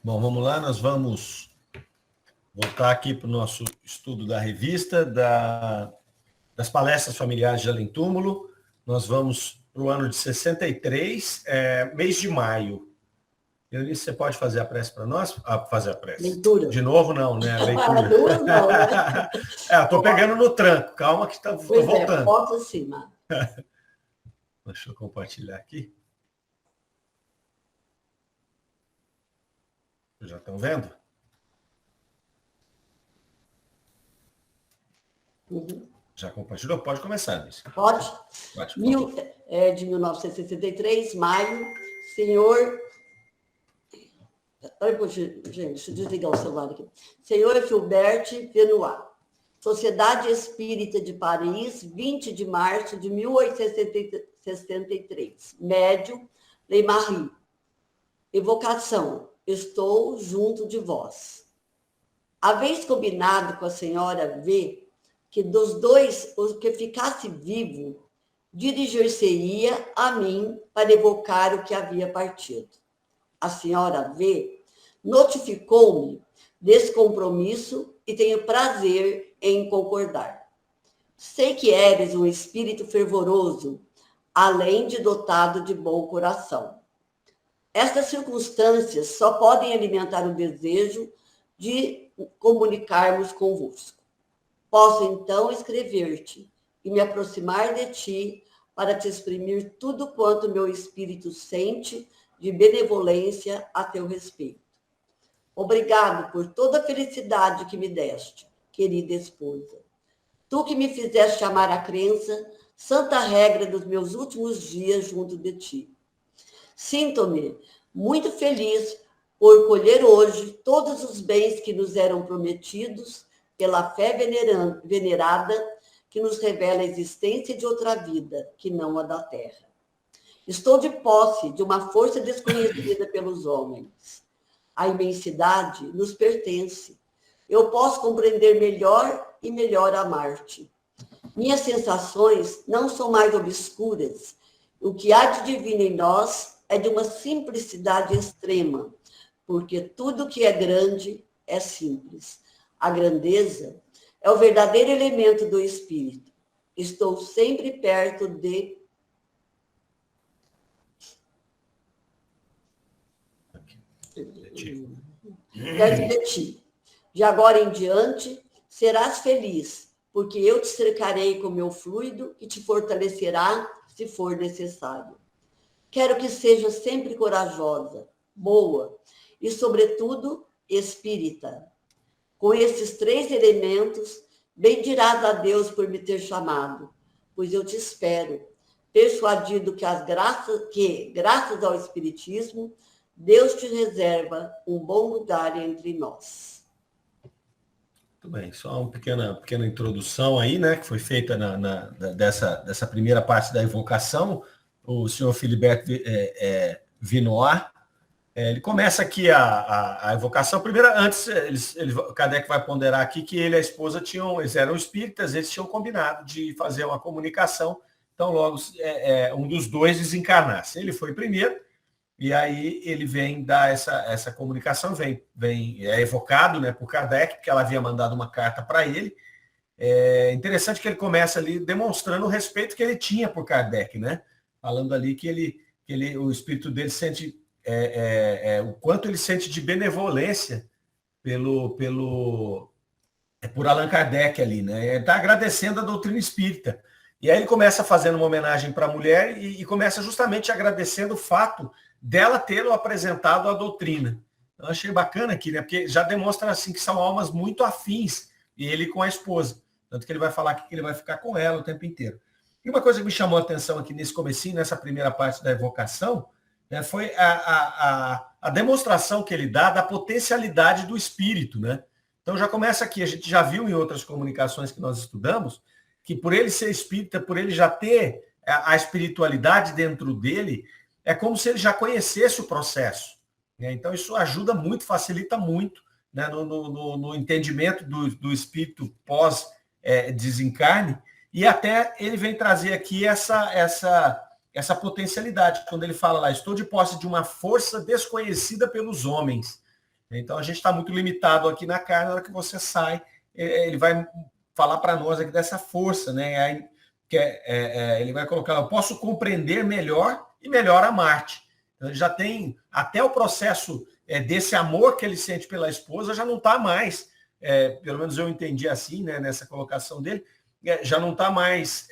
Bom, vamos lá, nós vamos voltar aqui para o nosso estudo da revista, das palestras familiares de Além Túmulo. Nós vamos para o ano de 63, mês de maio. Eunice, você pode fazer a prece para nós? Fazer a prece. Leitura. De novo, não, né? Leitura. Duas não, né? Estou pegando no tranco. Calma que estou voltando. Foto acima. Deixa eu compartilhar aqui. Já estão vendo? Uhum. Já compartilhou? Pode começar, Eunice. Pode? De 1963, maio, senhor... Gente, deixa eu desligar o celular aqui. Senhor Filbert Benoit, Sociedade Espírita de Paris, 20 de março de 1863. Médium, Lei Marie. Evocação, estou junto de vós. Haveis combinado com a senhora V que dos dois, o que ficasse vivo, dirigir-se-ia a mim para evocar o que havia partido. A senhora V notificou-me desse compromisso e tenho prazer em concordar. Sei que eres um espírito fervoroso, além de dotado de bom coração. Estas circunstâncias só podem alimentar o desejo de comunicarmos convosco. Posso então escrever-te e me aproximar de ti para te exprimir tudo quanto meu espírito sente de benevolência a teu respeito. Obrigado por toda a felicidade que me deste, querida esposa. Tu que me fizeste chamar a crença, santa regra dos meus últimos dias junto de ti. Sinto-me muito feliz por colher hoje todos os bens que nos eram prometidos pela fé venerada que nos revela a existência de outra vida, que não a da terra. Estou de posse de uma força desconhecida pelos homens. A imensidade nos pertence. Eu posso compreender melhor e melhor amar-te. Minhas sensações não são mais obscuras. O que há de divino em nós é de uma simplicidade extrema, porque tudo que é grande é simples. A grandeza é o verdadeiro elemento do espírito. Estou sempre perto de ti. De agora em diante, serás feliz, porque eu te cercarei com meu fluido e te fortalecerá se for necessário. Quero que seja sempre corajosa, boa e, sobretudo, espírita. Com esses 3 elementos, bendirás a Deus por me ter chamado, pois eu te espero, persuadido que, graças ao Espiritismo, Deus te reserva um bom lugar entre nós. Muito bem, só uma pequena introdução aí, né, que foi feita dessa primeira parte da evocação. O senhor Philibert Benoit, ele começa aqui a evocação. Primeiro, antes, Kardec vai ponderar aqui que ele e a esposa eles eram espíritas, eles tinham combinado de fazer uma comunicação, então logo um dos dois desencarnasse. Ele foi primeiro, e aí ele vem dar essa comunicação, é evocado, né, por Kardec, porque ela havia mandado uma carta para ele. É interessante que ele começa ali demonstrando o respeito que ele tinha por Kardec, né? Falando ali que o espírito dele sente o quanto ele sente de benevolência por Allan Kardec ali, né? Ele está agradecendo a doutrina espírita. E aí ele começa fazendo uma homenagem para a mulher e começa justamente agradecendo o fato dela tê-lo apresentado a doutrina. Eu achei bacana aqui, né? Porque já demonstra assim que são almas muito afins, e ele com a esposa. Tanto que ele vai falar que ele vai ficar com ela o tempo inteiro. E uma coisa que me chamou a atenção aqui nesse comecinho, nessa primeira parte da evocação, né, foi a demonstração que ele dá da potencialidade do espírito, né? Então já começa aqui, a gente já viu em outras comunicações que nós estudamos, que por ele ser espírita, por ele já ter a espiritualidade dentro dele, é como se ele já conhecesse o processo, né? Então isso ajuda muito, facilita muito, né, no entendimento do espírito pós-desencarne, e até ele vem trazer aqui essa essa potencialidade. Quando ele fala lá, estou de posse de uma força desconhecida pelos homens. Então, a gente está muito limitado aqui na carne. Na hora que você sai, ele vai falar para nós aqui dessa força, né? Aí, ele vai colocar, eu posso compreender melhor e melhor amar-te. Então, ele já tem até o processo desse amor que ele sente pela esposa, já não está mais, pelo menos eu entendi assim, né, nessa colocação dele, já não está mais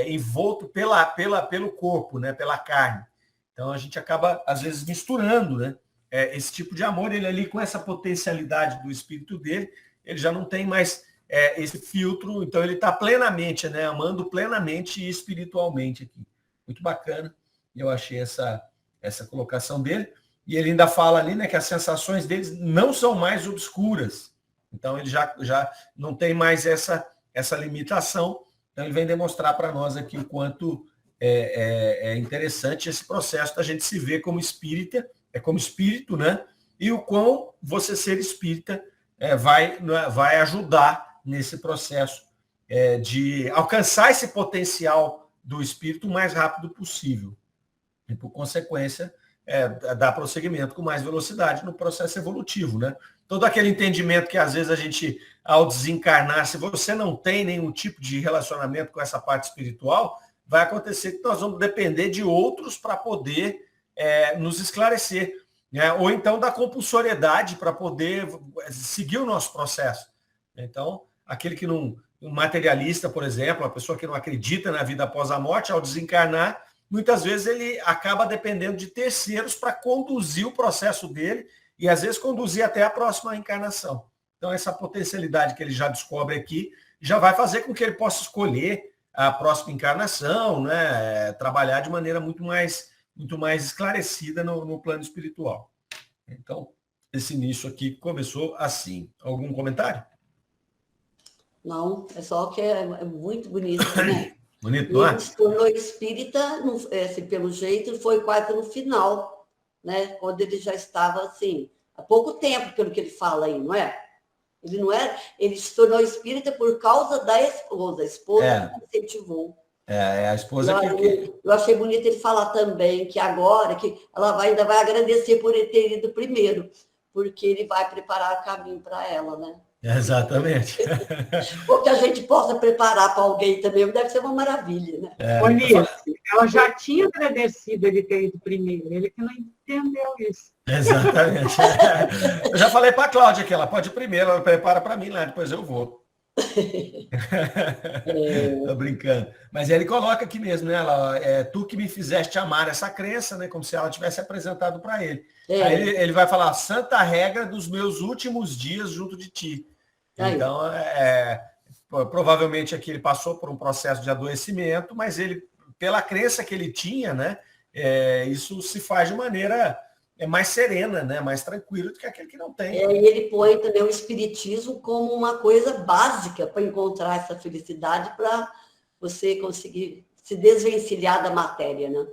envolto pelo corpo, né, pela carne. Então, a gente acaba, às vezes, misturando, né, esse tipo de amor. Ele ali, com essa potencialidade do espírito dele, ele já não tem mais esse filtro, então ele está plenamente, né, amando plenamente e espiritualmente aqui. Muito bacana, eu achei essa colocação dele. E ele ainda fala ali, né, que as sensações deles não são mais obscuras. Então ele já não tem mais essa limitação. Então ele vem demonstrar para nós aqui o quanto é interessante esse processo da gente se ver como espírita, como espírito, né? E o quão você ser espírita vai ajudar nesse processo de alcançar esse potencial do espírito o mais rápido possível. E, por consequência, dar prosseguimento com mais velocidade no processo evolutivo, né? Todo aquele entendimento que, às vezes, a gente, ao desencarnar, se você não tem nenhum tipo de relacionamento com essa parte espiritual, vai acontecer que nós vamos depender de outros para poder nos esclarecer, né? Ou então da compulsoriedade para poder seguir o nosso processo. Então, aquele que não... Um materialista, por exemplo, a pessoa que não acredita na vida após a morte, ao desencarnar, muitas vezes ele acaba dependendo de terceiros para conduzir o processo dele e, às vezes, conduzir até a próxima encarnação. Então, essa potencialidade que ele já descobre aqui já vai fazer com que ele possa escolher a próxima encarnação, né? Trabalhar de maneira muito mais esclarecida no plano espiritual. Então, esse início aqui começou assim. Algum comentário? Não, é só que é muito bonito, né? Bonito, E não é? ele se tornou espírita, pelo jeito, foi quase no final, né? Quando ele já estava assim, há pouco tempo, pelo que ele fala aí, não é? Ele não era, ele se tornou espírita por causa da esposa. A esposa que incentivou. A esposa eu achei bonito ele falar também que agora que ela ainda vai agradecer por ele ter ido primeiro, porque ele vai preparar o caminho para ela, né? Exatamente. Ou que a gente possa preparar para alguém também, deve ser uma maravilha, né? Ela já tinha agradecido ele ter ido primeiro, ele que não entendeu isso. Exatamente. Eu já falei para a Cláudia que ela pode ir primeiro, ela prepara para mim lá, depois eu vou. Tô brincando. Mas ele coloca aqui mesmo, né? Tu que me fizeste amar essa crença, né? Como se ela tivesse apresentado para ele. Aí ele vai falar, santa regra dos meus últimos dias junto de ti. Então, provavelmente aqui ele passou por um processo de adoecimento, mas ele, pela crença que ele tinha, né? Isso se faz de maneira mais serena, né? Mais tranquila do que aquele que não tem. E ele põe também o espiritismo como uma coisa básica para encontrar essa felicidade, para você conseguir se desvencilhar da matéria, né?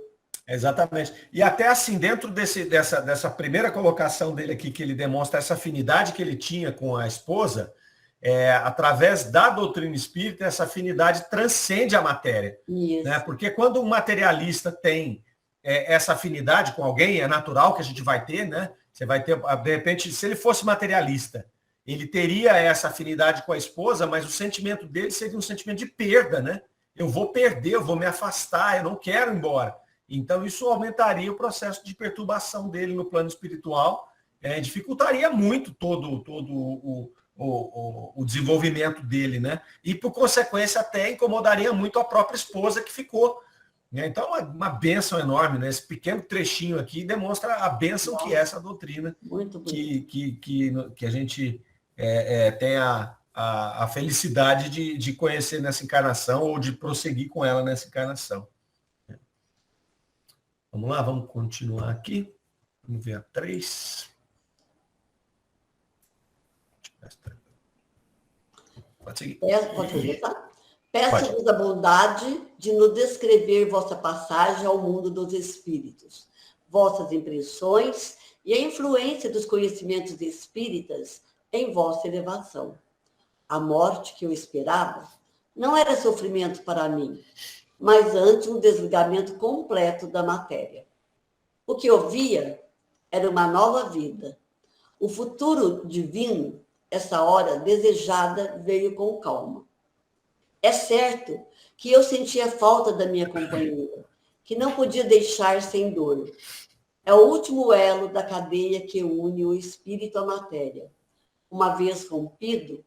Exatamente. E até assim, dentro dessa primeira colocação dele aqui, que ele demonstra essa afinidade que ele tinha com a esposa, através da doutrina espírita, essa afinidade transcende a matéria. Isso. Né? Porque quando um materialista tem essa afinidade com alguém, é natural que a gente vai ter, né? Você vai ter, de repente, se ele fosse materialista, ele teria essa afinidade com a esposa, mas o sentimento dele seria um sentimento de perda, né? Eu vou perder, eu vou me afastar, eu não quero ir embora. Então, isso aumentaria o processo de perturbação dele no plano espiritual, dificultaria muito todo o desenvolvimento dele, né? E, por consequência, até incomodaria muito a própria esposa que ficou. Então, uma bênção enorme, né? Esse pequeno trechinho aqui demonstra a bênção que é essa doutrina, que a gente tem a felicidade de conhecer nessa encarnação ou de prosseguir com ela nessa encarnação. Vamos lá, vamos continuar aqui. Vamos ver a 3. Pode seguir. Pode começar? Peço-vos a bondade de nos descrever vossa passagem ao mundo dos espíritos, vossas impressões e a influência dos conhecimentos espíritas em vossa elevação. A morte que eu esperava não era sofrimento para mim, mas antes um desligamento completo da matéria. O que eu via era uma nova vida. O futuro divino, essa hora desejada, veio com calma. É certo que eu sentia falta da minha companheira, que não podia deixar sem dor. É o último elo da cadeia que une o espírito à matéria. Uma vez rompido,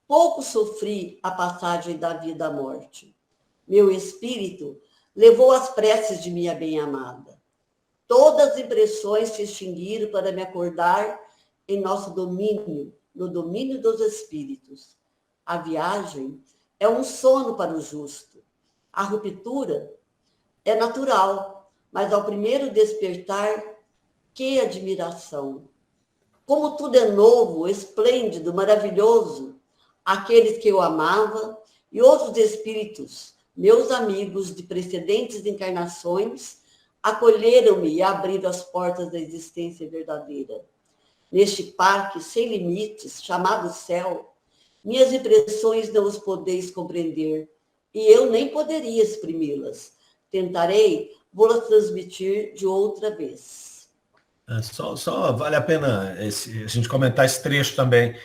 pouco sofri a passagem da vida à morte. Meu espírito levou as preces de minha bem-amada. Todas as impressões se extinguiram para me acordar em nosso domínio, no domínio dos espíritos. A viagem é um sono para o justo. A ruptura é natural, mas ao primeiro despertar, que admiração! Como tudo é novo, esplêndido, maravilhoso. Aqueles que eu amava e outros espíritos, meus amigos de precedentes encarnações, acolheram-me e abriram as portas da existência verdadeira. Neste parque sem limites, chamado céu, minhas impressões não os podeis compreender, e eu nem poderia exprimi-las. Tentarei vou-las transmitir de outra vez. Só vale a pena a gente comentar esse trecho também.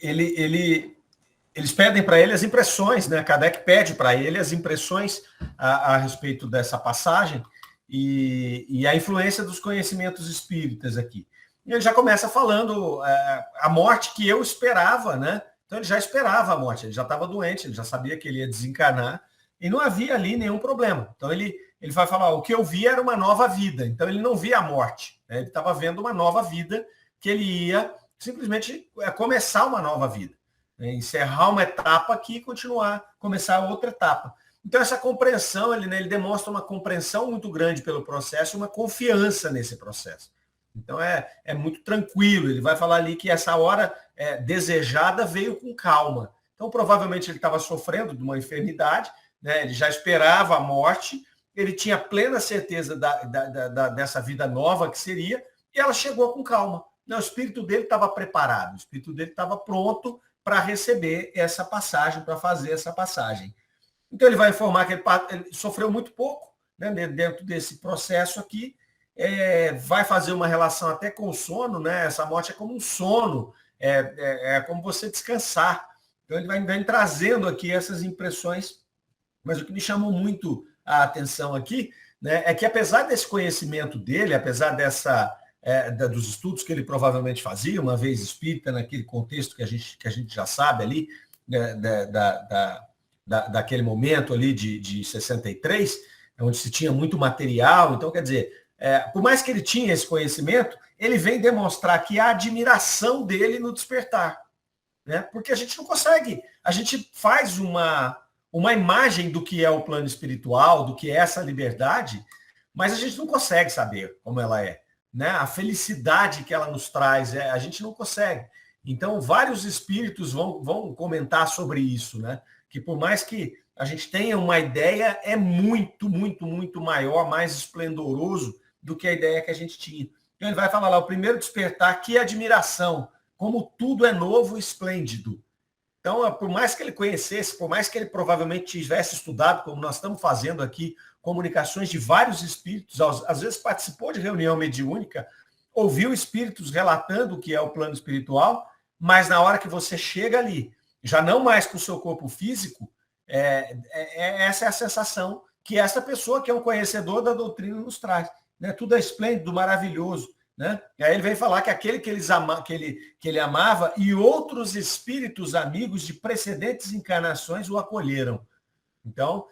Eles pedem para ele as impressões, né? Kardec pede para ele as impressões a respeito dessa passagem e a influência dos conhecimentos espíritas aqui. E ele já começa falando a morte que eu esperava, né? Então ele já esperava a morte, ele já estava doente, ele já sabia que ele ia desencarnar e não havia ali nenhum problema. Então ele vai falar, o que eu via era uma nova vida. Então ele não via a morte, né? Ele estava vendo uma nova vida que ele ia simplesmente começar uma nova vida, né? Encerrar uma etapa aqui e começar outra etapa. Então essa compreensão, ele demonstra uma compreensão muito grande pelo processo, uma confiança nesse processo. Então é muito tranquilo, ele vai falar ali que essa hora desejada veio com calma. Então provavelmente ele estava sofrendo de uma enfermidade, né? Ele já esperava a morte, ele tinha plena certeza dessa vida nova que seria, e ela chegou com calma. Não, o espírito dele estava preparado, o espírito dele estava pronto para receber essa passagem, para fazer essa passagem. Então ele vai informar que ele sofreu muito pouco, né, dentro desse processo aqui, vai fazer uma relação até com o sono, né? Essa morte é como um sono, é como você descansar. Então ele vai trazendo aqui essas impressões, mas o que me chamou muito a atenção aqui, né, é que apesar desse conhecimento dele, apesar dos estudos que ele provavelmente fazia, uma vez espírita, naquele contexto que a gente já sabe ali, né, daquele momento ali de 63, onde se tinha muito material, então quer dizer, por mais que ele tinha esse conhecimento, ele vem demonstrar aqui a admiração dele no despertar, né? Porque a gente não consegue, a gente faz uma imagem do que é o plano espiritual, do que é essa liberdade, mas a gente não consegue saber como ela é, né? A felicidade que ela nos traz, a gente não consegue. Então, vários espíritos vão comentar sobre isso, né? Que por mais que a gente tenha uma ideia, é muito, muito, muito maior, mais esplendoroso do que a ideia que a gente tinha. Então, ele vai falar lá, o primeiro despertar, que admiração, como tudo é novo e esplêndido. Então, por mais que ele conhecesse, por mais que ele provavelmente tivesse estudado, como nós estamos fazendo aqui, comunicações de vários espíritos, às vezes participou de reunião mediúnica, ouviu espíritos relatando o que é o plano espiritual, mas na hora que você chega ali, já não mais com o seu corpo físico, essa é a sensação que essa pessoa, que é um conhecedor da doutrina, nos traz, né? Tudo é esplêndido, maravilhoso, né? E aí ele vem falar que aquele que ele amava e outros espíritos amigos de precedentes encarnações o acolheram. Então,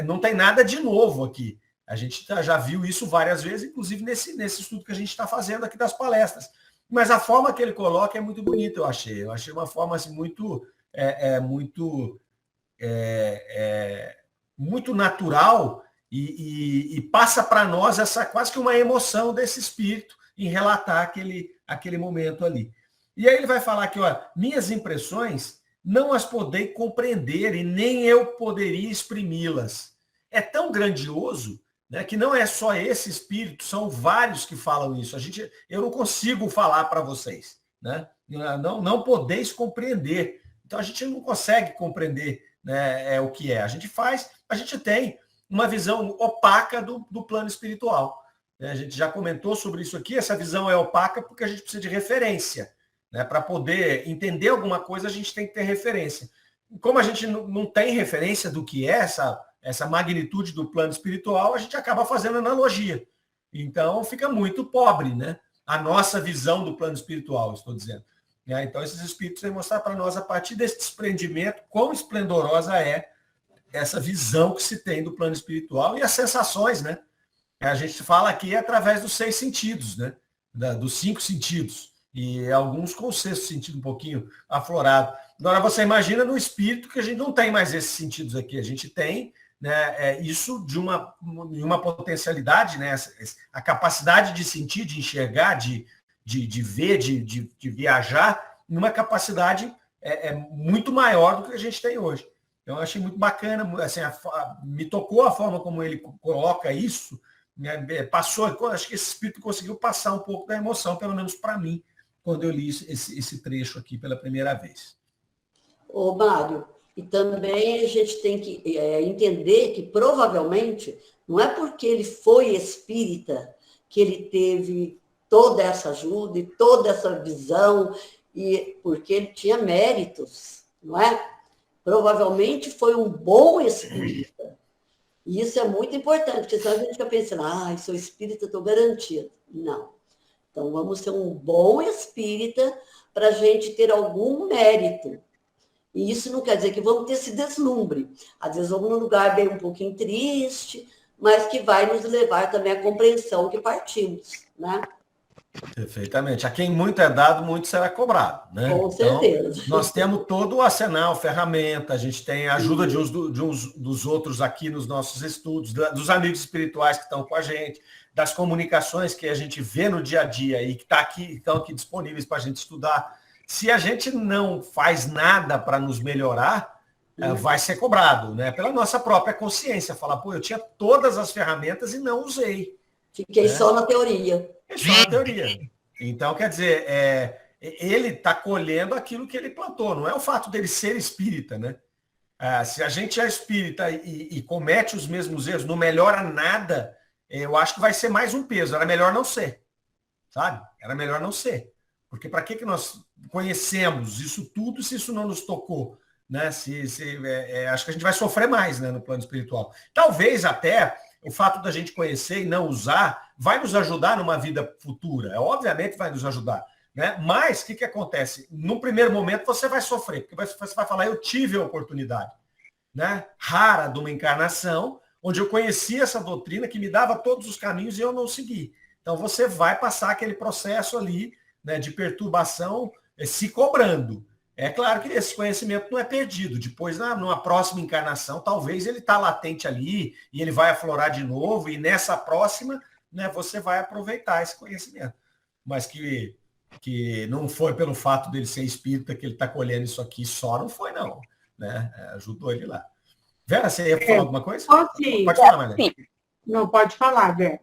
não tem nada de novo aqui. A gente já viu isso várias vezes, inclusive nesse estudo que a gente está fazendo aqui das palestras. Mas a forma que ele coloca é muito bonita, eu achei. Eu achei uma forma assim, muito natural e passa para nós quase que uma emoção desse espírito em relatar aquele momento ali. E aí ele vai falar que, minhas impressões não as podei compreender e nem eu poderia exprimi-las. É tão grandioso, né, que não é só esse espírito, são vários que falam isso. Eu não consigo falar para vocês, né? Não podeis compreender. Então a gente não consegue compreender né, é o que é. A gente tem uma visão opaca do plano espiritual. Né? A gente já comentou sobre isso aqui, essa visão é opaca porque a gente precisa de referência. Né? Para poder entender alguma coisa, a gente tem que ter referência. Como a gente não tem referência do que é essa magnitude do plano espiritual, a gente acaba fazendo analogia. Então, fica muito pobre, né? A nossa visão do plano espiritual, estou dizendo. Então, esses espíritos vêm mostrar para nós, a partir desse desprendimento, quão esplendorosa é essa visão que se tem do plano espiritual e as sensações, né? A gente fala aqui através dos 6 sentidos, né? Dos 5 sentidos. E alguns com o 6º sentido um pouquinho aflorado. Agora, você imagina no espírito que a gente não tem mais esses sentidos aqui. A gente tem, né, isso de uma potencialidade, né? A capacidade de sentir, de enxergar, de ver, de viajar, numa capacidade muito maior do que a gente tem hoje. Então, eu achei muito bacana, assim, me tocou a forma como ele coloca isso, né? Acho que esse espírito conseguiu passar um pouco da emoção, pelo menos para mim, quando eu li esse trecho aqui pela primeira vez. Ô, Mário, e também a gente tem que entender que provavelmente não é porque ele foi espírita que ele teve toda essa ajuda e toda essa visão, e porque ele tinha méritos, não é? Provavelmente foi um bom espírita. E isso é muito importante, porque senão a gente fica pensando, sou espírita, estou garantido. Não. Então, vamos ser um bom espírita para a gente ter algum mérito. E isso não quer dizer que vamos ter esse deslumbre. Às vezes vamos num lugar bem um pouquinho triste, mas que vai nos levar também à compreensão que partimos, né? Perfeitamente. A quem muito é dado, muito será cobrado. Né? Com certeza. Então, nós temos todo o arsenal, ferramenta, a gente tem a ajuda de uns dos outros aqui nos nossos estudos, dos amigos espirituais que estão com a gente, das comunicações que a gente vê no dia a dia e que estão aqui disponíveis para a gente estudar. Se a gente não faz nada para nos melhorar, vai ser cobrado, né? Pela nossa própria consciência. Falar, eu tinha todas as ferramentas e não usei. Fiquei só na teoria. Só na teoria. Então, quer dizer, ele está colhendo aquilo que ele plantou, não é o fato dele ser espírita, né? Se a gente é espírita e comete os mesmos erros, não melhora nada, eu acho que vai ser mais um peso. Era melhor não ser, sabe? Era melhor não ser. Porque para que nós conhecemos isso tudo se isso não nos tocou? Né? Acho que a gente vai sofrer mais, né, no plano espiritual. Talvez até o fato da gente conhecer e não usar vai nos ajudar numa vida futura. Obviamente vai nos ajudar. Né? Mas o que acontece? No primeiro momento você vai sofrer, porque você vai falar, eu tive a oportunidade, né? Rara de uma encarnação, onde eu conhecia essa doutrina que me dava todos os caminhos e eu não segui. Então você vai passar aquele processo ali, né, de perturbação se cobrando. É claro que esse conhecimento não é perdido. Depois, numa próxima encarnação, talvez ele está latente ali e ele vai aflorar de novo, e nessa próxima, né, você vai aproveitar esse conhecimento. Mas que não foi pelo fato dele ser espírita que ele está colhendo isso aqui só, não foi, não. Né? Ajudou ele lá. Vera, você ia falar alguma coisa? Sim. Pode falar, Marlene. Sim. Não, pode falar, Vera.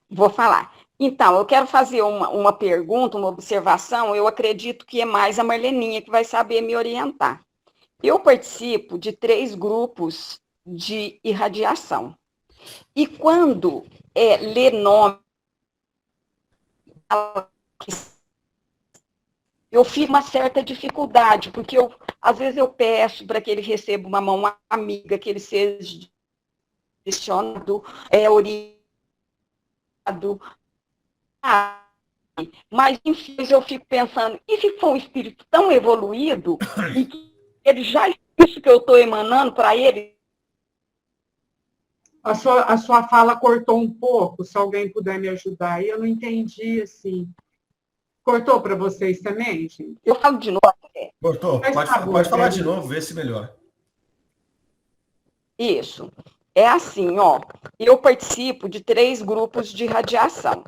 Vou falar. Então, eu quero fazer uma pergunta, uma observação. Eu acredito que é mais a Marleninha que vai saber me orientar. Eu participo de 3 grupos de irradiação. E quando lê nome, eu fico uma certa dificuldade, porque às vezes eu peço para que ele receba uma mão amiga, que ele seja direcionado, orientado. Mas, enfim, eu fico pensando, e se for um espírito tão evoluído, e que ele já isso que eu estou emanando para ele? A sua fala cortou um pouco, se alguém puder me ajudar aí, eu não entendi, assim. Cortou para vocês também, gente? Eu falo de novo. Cortou. Pode falar de novo, ver se melhora. Isso. É assim, eu participo de 3 grupos de radiação.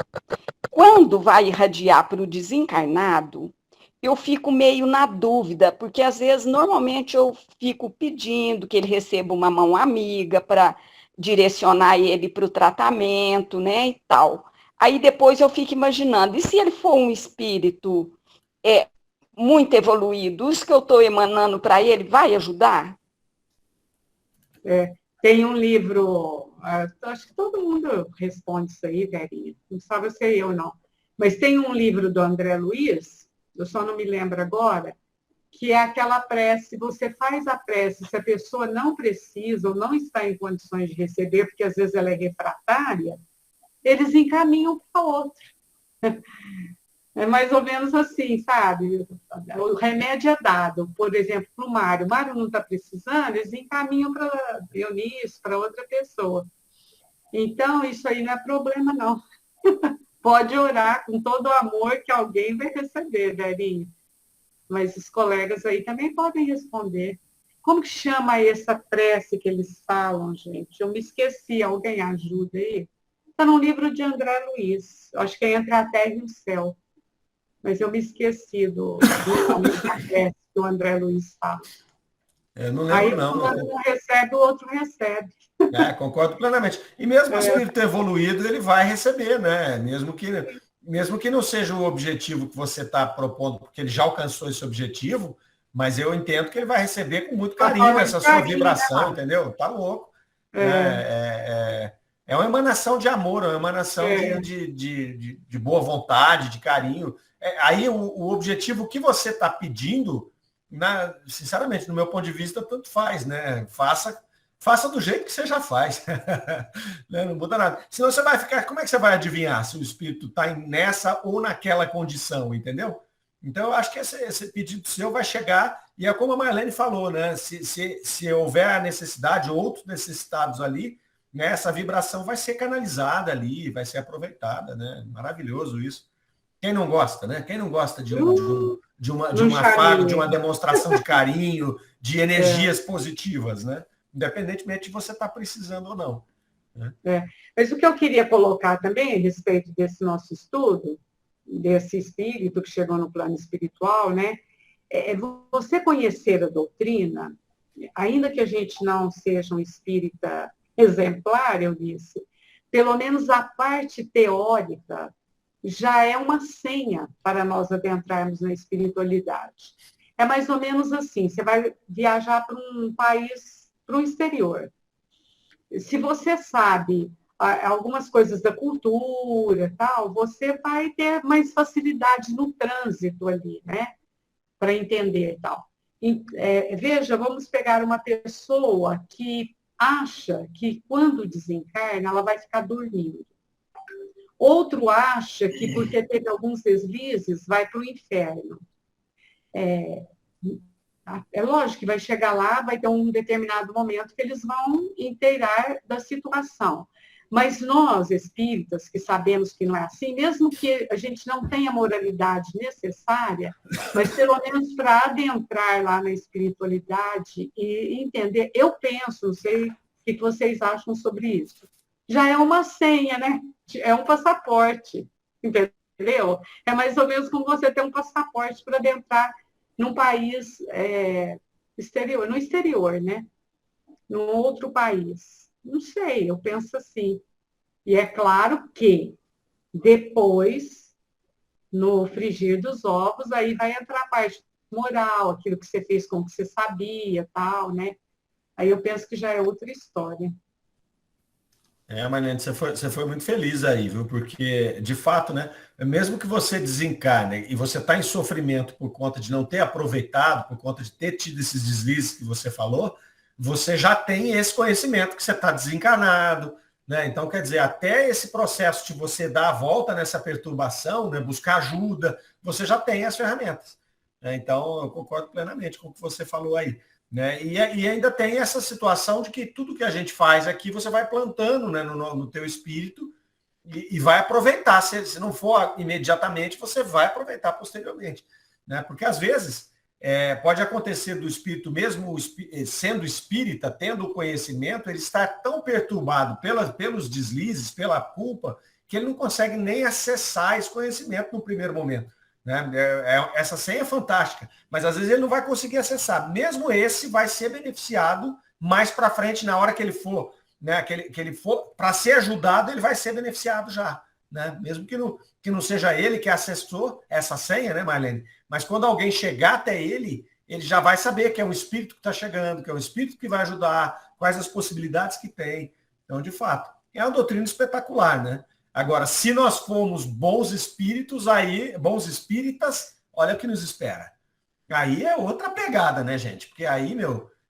Quando vai irradiar para o desencarnado, eu fico meio na dúvida, porque às vezes, normalmente, eu fico pedindo que ele receba uma mão amiga para direcionar ele para o tratamento, né, e tal. Aí depois eu fico imaginando, e se ele for um espírito muito evoluído, isso que eu estou emanando para ele vai ajudar? Tem um livro, acho que todo mundo responde isso aí, Verinha, não sabe se eu não, mas tem um livro do André Luiz, eu só não me lembro agora, que é aquela prece, você faz a prece, se a pessoa não precisa ou não está em condições de receber, porque às vezes ela é refratária, eles encaminham para outro. É mais ou menos assim, sabe? O remédio é dado, por exemplo, para o Mário. O Mário não está precisando, eles encaminham para Eunice, para outra pessoa. Então, isso aí não é problema, não. Pode orar com todo o amor que alguém vai receber, Verinha. Mas os colegas aí também podem responder. Como que chama essa prece que eles falam, gente? Eu me esqueci, alguém ajuda aí? Está no livro de André Luiz, acho que é Entre a Terra e o Céu. Mas eu me esqueci do nome da prece que o André Luiz fala. Eu não lembro, aí não. Um recebe, o outro recebe. Concordo plenamente. E mesmo o espírito evoluído, ele vai receber, né? Mesmo que não seja o objetivo que você está propondo, porque ele já alcançou esse objetivo, mas eu entendo que ele vai receber com muito carinho essa sua vibração, entendeu? Tá louco. É uma emanação de amor, é uma emanação de boa vontade, de carinho. Aí o objetivo que você está pedindo, sinceramente, no meu ponto de vista, tanto faz, né? Faça do jeito que você já faz. Não muda nada. Senão você vai ficar. Como é que você vai adivinhar se o espírito está nessa ou naquela condição, entendeu? Então, eu acho que esse pedido seu vai chegar, e é como a Marlene falou, né? Se houver a necessidade, outros necessitados ali, né? Essa vibração vai ser canalizada ali, vai ser aproveitada, né? Maravilhoso isso. Quem não gosta, né? Quem não gosta de um afago, de uma demonstração de carinho, de energias positivas, né? Independentemente de você estar precisando ou não. Né? Mas o que eu queria colocar também a respeito desse nosso estudo, desse espírito que chegou no plano espiritual, né? É você conhecer a doutrina, ainda que a gente não seja um espírita exemplar, eu disse, pelo menos a parte teórica já é uma senha para nós adentrarmos na espiritualidade. É mais ou menos assim, você vai viajar para um país, para o exterior. Se você sabe algumas coisas da cultura, tal, você vai ter mais facilidade no trânsito ali, né? Para entender e tal. Veja, vamos pegar uma pessoa que acha que quando desencarna, ela vai ficar dormindo. Outro acha que porque teve alguns deslizes, vai para o inferno. É lógico que vai chegar lá, vai ter um determinado momento que eles vão inteirar da situação. Mas nós, espíritas, que sabemos que não é assim, mesmo que a gente não tenha a moralidade necessária, mas pelo menos para adentrar lá na espiritualidade e entender, eu penso, não sei o que vocês acham sobre isso, já é uma senha, né? É um passaporte, entendeu? É mais ou menos como você ter um passaporte para adentrar num país exterior, no exterior, né? Num outro país. Não sei, eu penso assim. E é claro que depois, no frigir dos ovos, aí vai entrar a parte moral, aquilo que você fez com o que você sabia, tal, né? Aí eu penso que já é outra história. Marlene, você foi muito feliz aí, viu? Porque, de fato, né? Mesmo que você desencarne e você está em sofrimento por conta de não ter aproveitado, por conta de ter tido esses deslizes que você falou, você já tem esse conhecimento que você está desencarnado, né? Então, quer dizer, até esse processo de você dar a volta nessa perturbação, né? Buscar ajuda, você já tem as ferramentas. Né? Então, eu concordo plenamente com o que você falou aí. Né? E ainda tem essa situação de que tudo que a gente faz aqui, você vai plantando, né, no teu espírito e vai aproveitar. Se não for imediatamente, você vai aproveitar posteriormente. Né? Porque, às vezes, pode acontecer do espírito, mesmo sendo espírita, tendo o conhecimento, ele está tão perturbado pelos deslizes, pela culpa, que ele não consegue nem acessar esse conhecimento no primeiro momento. Né? Essa senha é fantástica, mas às vezes ele não vai conseguir acessar. Mesmo esse vai ser beneficiado mais para frente, na hora que ele for, né? que ele for para ser ajudado, ele vai ser beneficiado já. Né? Mesmo que não seja ele que acessou essa senha, né, Marlene? Mas quando alguém chegar até ele ele já vai saber que é um espírito que está chegando, que é um espírito que vai ajudar, quais as possibilidades que tem. Então, de fato, é uma doutrina espetacular, né? Agora, se nós formos bons espíritos, aí, bons espíritas, olha o que nos espera. Aí é outra pegada, né, gente? Porque aí,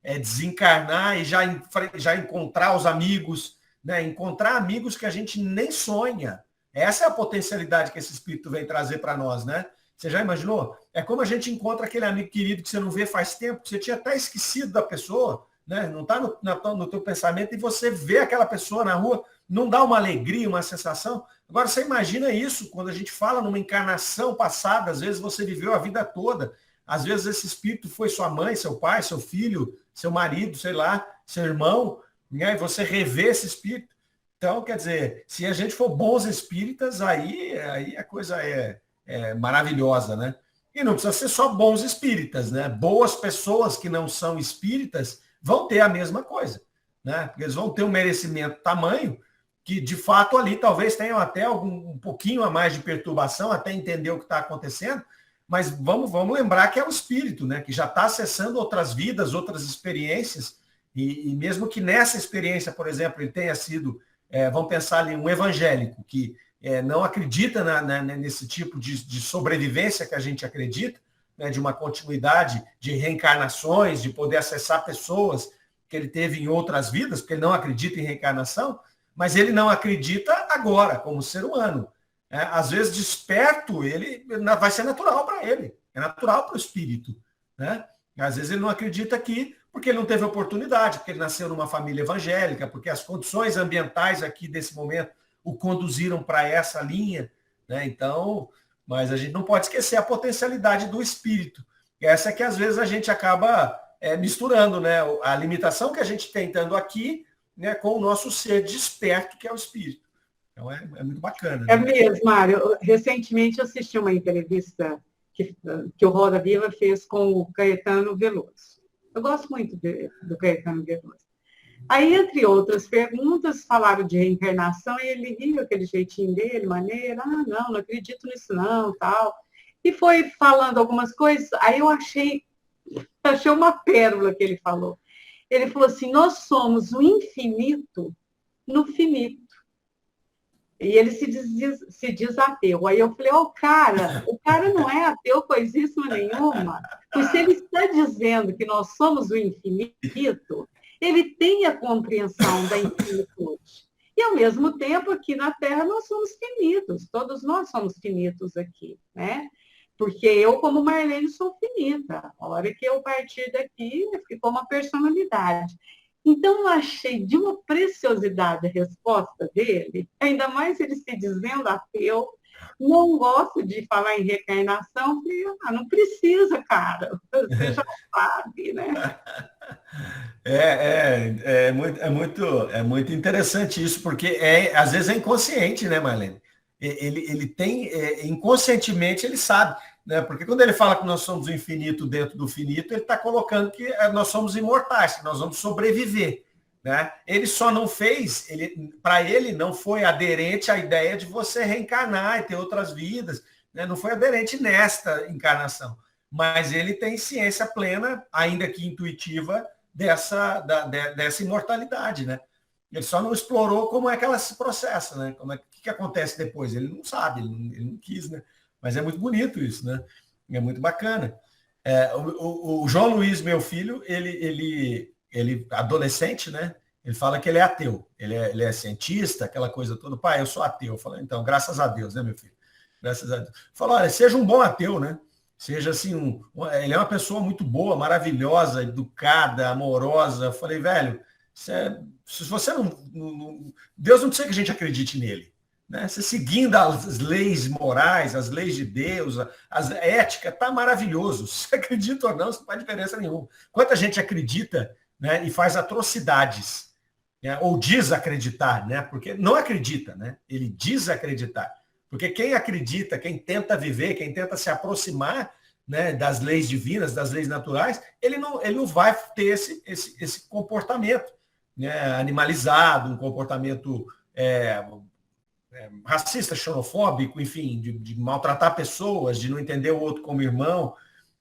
é desencarnar e já encontrar os amigos, né? Encontrar amigos que a gente nem sonha. Essa é a potencialidade que esse espírito vem trazer para nós, né? Você já imaginou? É como a gente encontra aquele amigo querido que você não vê faz tempo, que você tinha até esquecido da pessoa, né? Não está no teu pensamento, e você vê aquela pessoa na rua, não dá uma alegria, uma sensação? Agora, você imagina isso quando a gente fala numa encarnação passada, às vezes você viveu a vida toda, às vezes esse espírito foi sua mãe, seu pai, seu filho, seu marido, sei lá, seu irmão, né? E você revê esse espírito. Então, quer dizer, se a gente for bons espíritas, aí a coisa é maravilhosa, né? E não precisa ser só bons espíritas, né? Boas pessoas que não são espíritas vão ter a mesma coisa, né? Porque eles vão ter um merecimento tamanho que, de fato, ali talvez tenham até um pouquinho a mais de perturbação, até entender o que está acontecendo, mas vamos lembrar que é o espírito, né? Que já está acessando outras vidas, outras experiências, e mesmo que nessa experiência, por exemplo, ele tenha sido, vamos pensar ali, um evangélico que não acredita nesse tipo de sobrevivência que a gente acredita, né, de uma continuidade de reencarnações, de poder acessar pessoas que ele teve em outras vidas, porque ele não acredita em reencarnação, mas ele não acredita agora, como ser humano. Às vezes, desperto, ele vai ser natural para ele, é natural para o espírito, né? Às vezes ele não acredita aqui porque ele não teve oportunidade, porque ele nasceu numa família evangélica, porque as condições ambientais aqui desse momento o conduziram para essa linha, né? Então, mas a gente não pode esquecer a potencialidade do espírito. Essa é que às vezes a gente acaba misturando, né? A limitação que a gente tem estando aqui, né, com o nosso ser desperto, que é o espírito. Então é muito bacana. É né? mesmo, Mário. Recentemente eu assisti uma entrevista que o Roda Viva fez com o Caetano Veloso. Eu gosto muito do Caetano Veloso. Aí, entre outras perguntas, falaram de reencarnação e ele riu aquele jeitinho dele, maneiro, não acredito nisso não, tal. E foi falando algumas coisas, aí eu achei uma pérola que ele falou. Ele falou assim, nós somos o infinito no finito. E ele se diz ateu. Aí eu falei, o cara não é ateu coisíssima nenhuma. Porque se ele está dizendo que nós somos o infinito, ele tem a compreensão da infinitude. E, ao mesmo tempo, aqui na Terra, nós somos finitos. Todos nós somos finitos aqui, né? Porque eu, como Marlene, sou finita. A hora que eu partir daqui, ficou uma personalidade. Então, eu achei de uma preciosidade a resposta dele, ainda mais ele se dizendo ateu, não gosto de falar em reencarnação, porque não precisa, cara, você já sabe, né? É muito interessante isso, porque às vezes é inconsciente, né, Marlene? Ele tem, inconscientemente ele sabe, né? Porque quando ele fala que nós somos o infinito dentro do finito, ele está colocando que nós somos imortais, que nós vamos sobreviver, né? Ele só não fez, para ele não foi aderente à ideia de você reencarnar e ter outras vidas, né? Não foi aderente nesta encarnação, mas ele tem ciência plena, ainda que intuitiva, dessa imortalidade, né? Ele só não explorou como é que ela se processa, né? O que acontece depois? Ele não sabe, ele não quis, né? Mas é muito bonito isso, né? É muito bacana. O João Luiz, meu filho, ele adolescente, né? Ele fala que ele é ateu. Ele é cientista, aquela coisa toda. Pai, eu sou ateu. Eu falo, então, graças a Deus, né, meu filho? Graças a Deus. Fala, olha, seja um bom ateu, né? Seja assim, ele é uma pessoa muito boa, maravilhosa, educada, amorosa. Eu falei, velho, se você não. Deus não precisa que a gente acredite nele. Né? Você seguindo as leis morais, as leis de Deus, a ética, está maravilhoso. Se você acredita ou não, isso não faz diferença nenhuma. Quanta gente acredita, né, e faz atrocidades, né, ou diz acreditar, né? Porque não acredita, né? Ele diz acreditar. Porque quem acredita, quem tenta viver, quem tenta se aproximar, né, das leis divinas, das leis naturais, ele não vai ter esse comportamento, né, animalizado, um comportamento racista, xenofóbico, enfim, de maltratar pessoas, de não entender o outro como irmão.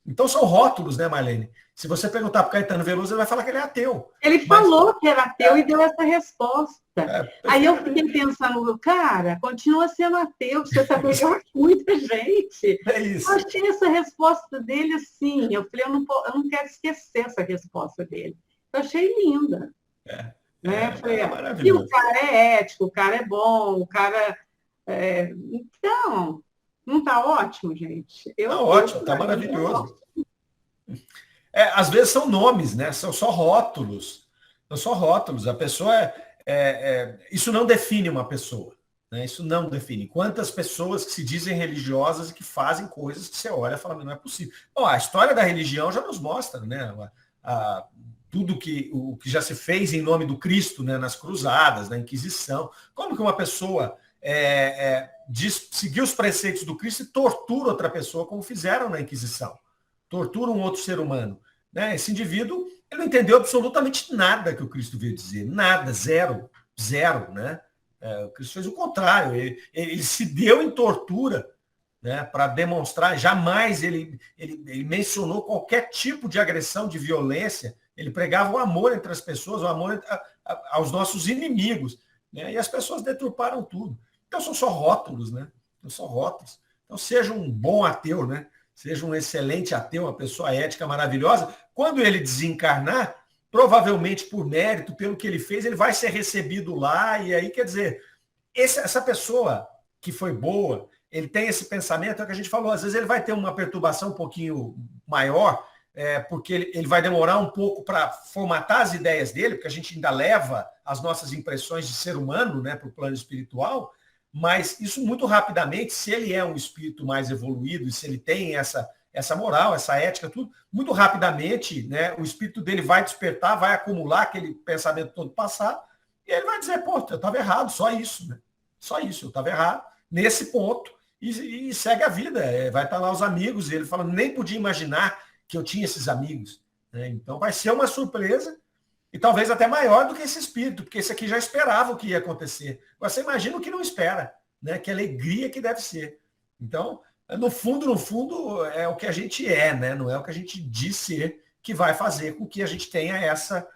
Então são rótulos, né, Marlene? Se você perguntar para o Caetano Veloso, ele vai falar que ele é ateu. Ele falou que era ateu e deu essa resposta. Aí eu fiquei pensando, cara, continua sendo ateu, você está melhor que muita gente. É isso. Eu achei essa resposta dele assim. Eu falei, eu não quero esquecer essa resposta dele. Eu achei linda. Falei, e o cara é ético, o cara é bom, o cara. Então, não está ótimo, gente? Está ótimo, está maravilhoso. Às vezes são nomes, né? São só rótulos. São só rótulos. A pessoa isso não define uma pessoa. Né? Isso não define. Quantas pessoas que se dizem religiosas e que fazem coisas que você olha e fala, não é possível. Bom, a história da religião já nos mostra, né? Tudo o que já se fez em nome do Cristo, né? Nas cruzadas, na Inquisição. Como que uma pessoa seguir os preceitos do Cristo e tortura outra pessoa, como fizeram na Inquisição? Tortura um outro ser humano. Né? Esse indivíduo, ele não entendeu absolutamente nada que o Cristo veio dizer. Nada, zero. Né? O Cristo fez o contrário. Ele se deu em tortura, né, para demonstrar. Jamais ele mencionou qualquer tipo de agressão, de violência. Ele pregava o amor entre as pessoas, o amor aos nossos inimigos. Né? E as pessoas deturparam tudo. Então são só rótulos, né? São só rótulos. Então seja um bom ateu, né? Seja um excelente ateu, uma pessoa ética maravilhosa. Quando ele desencarnar, provavelmente por mérito, pelo que ele fez, ele vai ser recebido lá. E aí, quer dizer, essa pessoa que foi boa, ele tem esse pensamento, é o que a gente falou, às vezes ele vai ter uma perturbação um pouquinho maior, porque ele vai demorar um pouco para formatar as ideias dele, porque a gente ainda leva as nossas impressões de ser humano, né, para o plano espiritual. Mas isso muito rapidamente, se ele é um espírito mais evoluído, e se ele tem essa moral, essa ética, tudo, muito rapidamente, né, o espírito dele vai despertar, vai acumular aquele pensamento todo passado, e ele vai dizer, pô, eu estava errado, só isso, né? Só isso, eu estava errado, nesse ponto, e segue a vida. Vai estar lá os amigos, e ele fala, nem podia imaginar que eu tinha esses amigos. Né? Então vai ser uma surpresa, e talvez até maior do que esse espírito, porque esse aqui já esperava o que ia acontecer. Agora você imagina o que não espera, né? Que alegria que deve ser. Então, no fundo, é o que a gente é, né? Não é o que a gente diz ser que vai fazer com que a gente tenha essa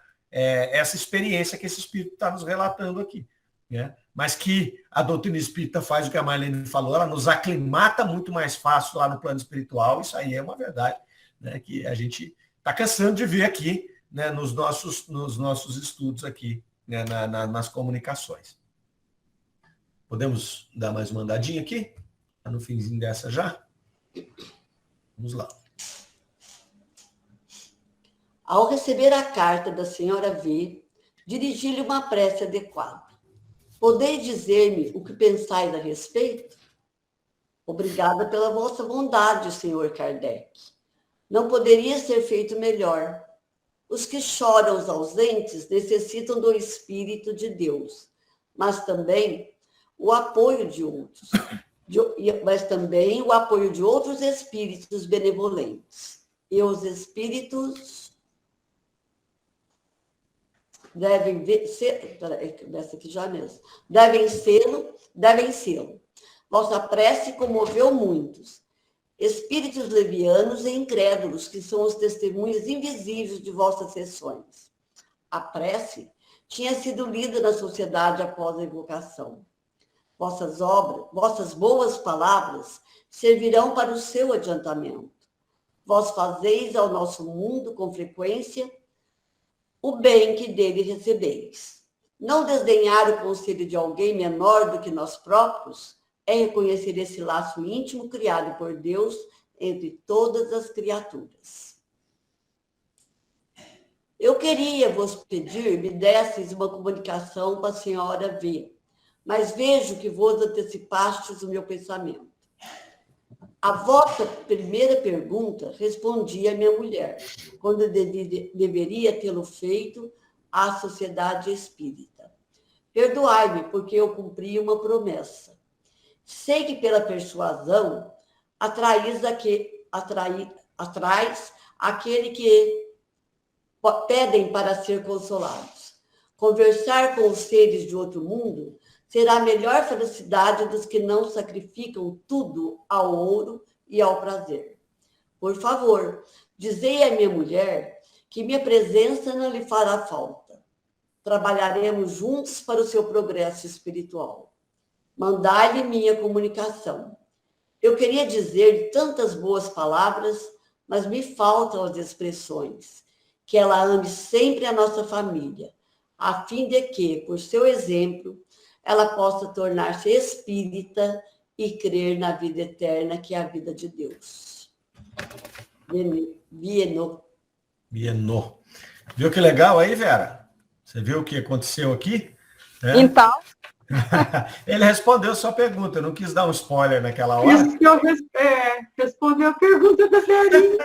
experiência que esse espírito está nos relatando aqui. Né? Mas que a doutrina espírita faz o que a Marlene falou, ela nos aclimata muito mais fácil lá no plano espiritual, isso aí é uma verdade, né? Que a gente está cansando de ver aqui, né, nos nossos estudos aqui, né, nas comunicações. Podemos dar mais uma andadinha aqui? Está no finzinho dessa já? Vamos lá. Ao receber a carta da senhora V, dirigi-lhe uma prece adequada. Podeis dizer-me o que pensais a respeito? Obrigada pela vossa bondade, senhor Kardec. Não poderia ser feito melhor. Os que choram os ausentes necessitam do Espírito de Deus, mas também o apoio de outros, espíritos benevolentes. E os espíritos devem sê-lo. Vossa prece comoveu muitos. Espíritos levianos e incrédulos, que são os testemunhas invisíveis de vossas sessões. A prece tinha sido lida na sociedade após a invocação. Vossas boas palavras servirão para o seu adiantamento. Vós fazeis ao nosso mundo, com frequência, o bem que dele recebeis. Não desdenhar o conselho de alguém menor do que nós próprios é reconhecer esse laço íntimo criado por Deus entre todas as criaturas. Eu queria vos pedir, me desseis uma comunicação com a senhora V, mas vejo que vos antecipastes o meu pensamento. A vossa primeira pergunta respondi a minha mulher, quando deveria tê-lo feito à sociedade espírita. Perdoai-me, porque eu cumpri uma promessa. Sei que pela persuasão atrás aquele que pedem para ser consolados. Conversar com os seres de outro mundo será a melhor felicidade dos que não sacrificam tudo ao ouro e ao prazer. Por favor, dizei à minha mulher que minha presença não lhe fará falta. Trabalharemos juntos para o seu progresso espiritual. Mandai-lhe minha comunicação. Eu queria dizer tantas boas palavras, mas me faltam as expressões. Que ela ame sempre a nossa família, a fim de que, por seu exemplo, ela possa tornar-se espírita e crer na vida eterna, que é a vida de Deus. Vienô. Vienô. Viu que legal aí, Vera? Você viu o que aconteceu aqui? Então, Ele respondeu sua pergunta, eu não quis dar um spoiler naquela hora. Isso que eu respondi a pergunta da Verinha.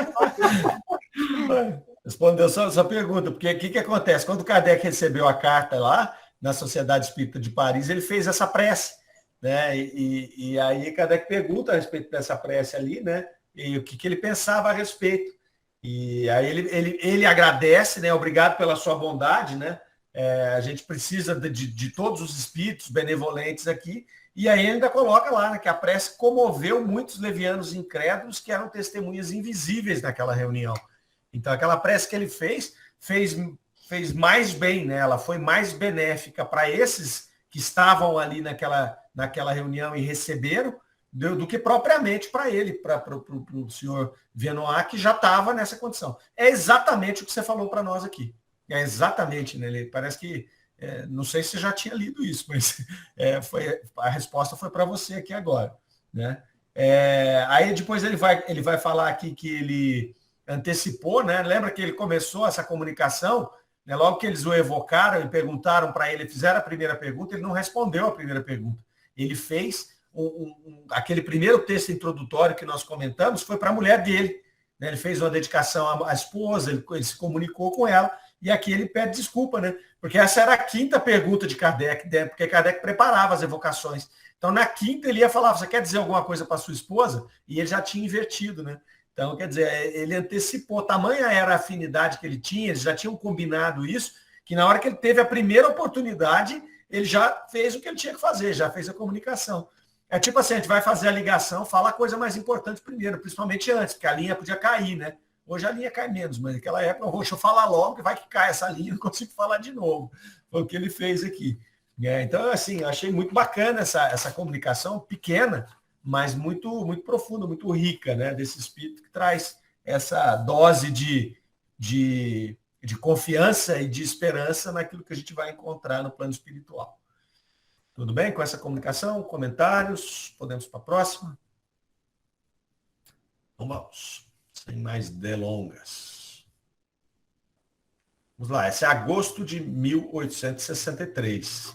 Respondeu sua pergunta, porque o que acontece? Quando Kardec recebeu a carta lá, na Sociedade Espírita de Paris, ele fez essa prece, né? E aí Kardec pergunta a respeito dessa prece ali, né? E o que ele pensava a respeito. E aí ele agradece, né? Obrigado pela sua bondade, né? A gente precisa de todos os espíritos benevolentes aqui. E aí ainda coloca lá, né, que a prece comoveu muitos levianos incrédulos que eram testemunhas invisíveis naquela reunião. Então, aquela prece que ele fez mais bem, né? Ela foi mais benéfica para esses que estavam ali naquela reunião e receberam, do que propriamente para ele, para o senhor Viennois, que já estava nessa condição. É exatamente o que você falou para nós aqui. É exatamente, né? Ele parece que, não sei se você já tinha lido isso, mas a resposta foi para você aqui agora, né? Aí depois ele vai falar aqui que ele antecipou, né? Lembra que ele começou essa comunicação, né? Logo que eles o evocaram e perguntaram para ele, fizeram a primeira pergunta, ele não respondeu a primeira pergunta. Ele fez aquele primeiro texto introdutório que nós comentamos, foi para a mulher dele, né? Ele fez uma dedicação à esposa, ele se comunicou com ela, e aqui ele pede desculpa, né? Porque essa era a quinta pergunta de Kardec, né? Porque Kardec preparava as evocações. Então, na quinta, ele ia falar, você quer dizer alguma coisa para sua esposa? E ele já tinha invertido, né? Então, quer dizer, ele antecipou, tamanha era a afinidade que ele tinha, eles já tinham combinado isso, que na hora que ele teve a primeira oportunidade, ele já fez o que ele tinha que fazer, já fez a comunicação. É tipo assim, a gente vai fazer a ligação, fala a coisa mais importante primeiro, principalmente antes, porque a linha podia cair, né? Hoje a linha cai menos, mas naquela época, deixa eu falar logo, que vai que cai essa linha, não consigo falar de novo. Foi o que ele fez aqui. Então, assim, eu achei muito bacana essa comunicação pequena, mas muito, muito profunda, muito rica, né? Desse espírito que traz essa dose de confiança e de esperança naquilo que a gente vai encontrar no plano espiritual. Tudo bem com essa comunicação? Comentários? Podemos para a próxima? Então vamos. Sem mais delongas. Vamos lá, esse é agosto de 1863.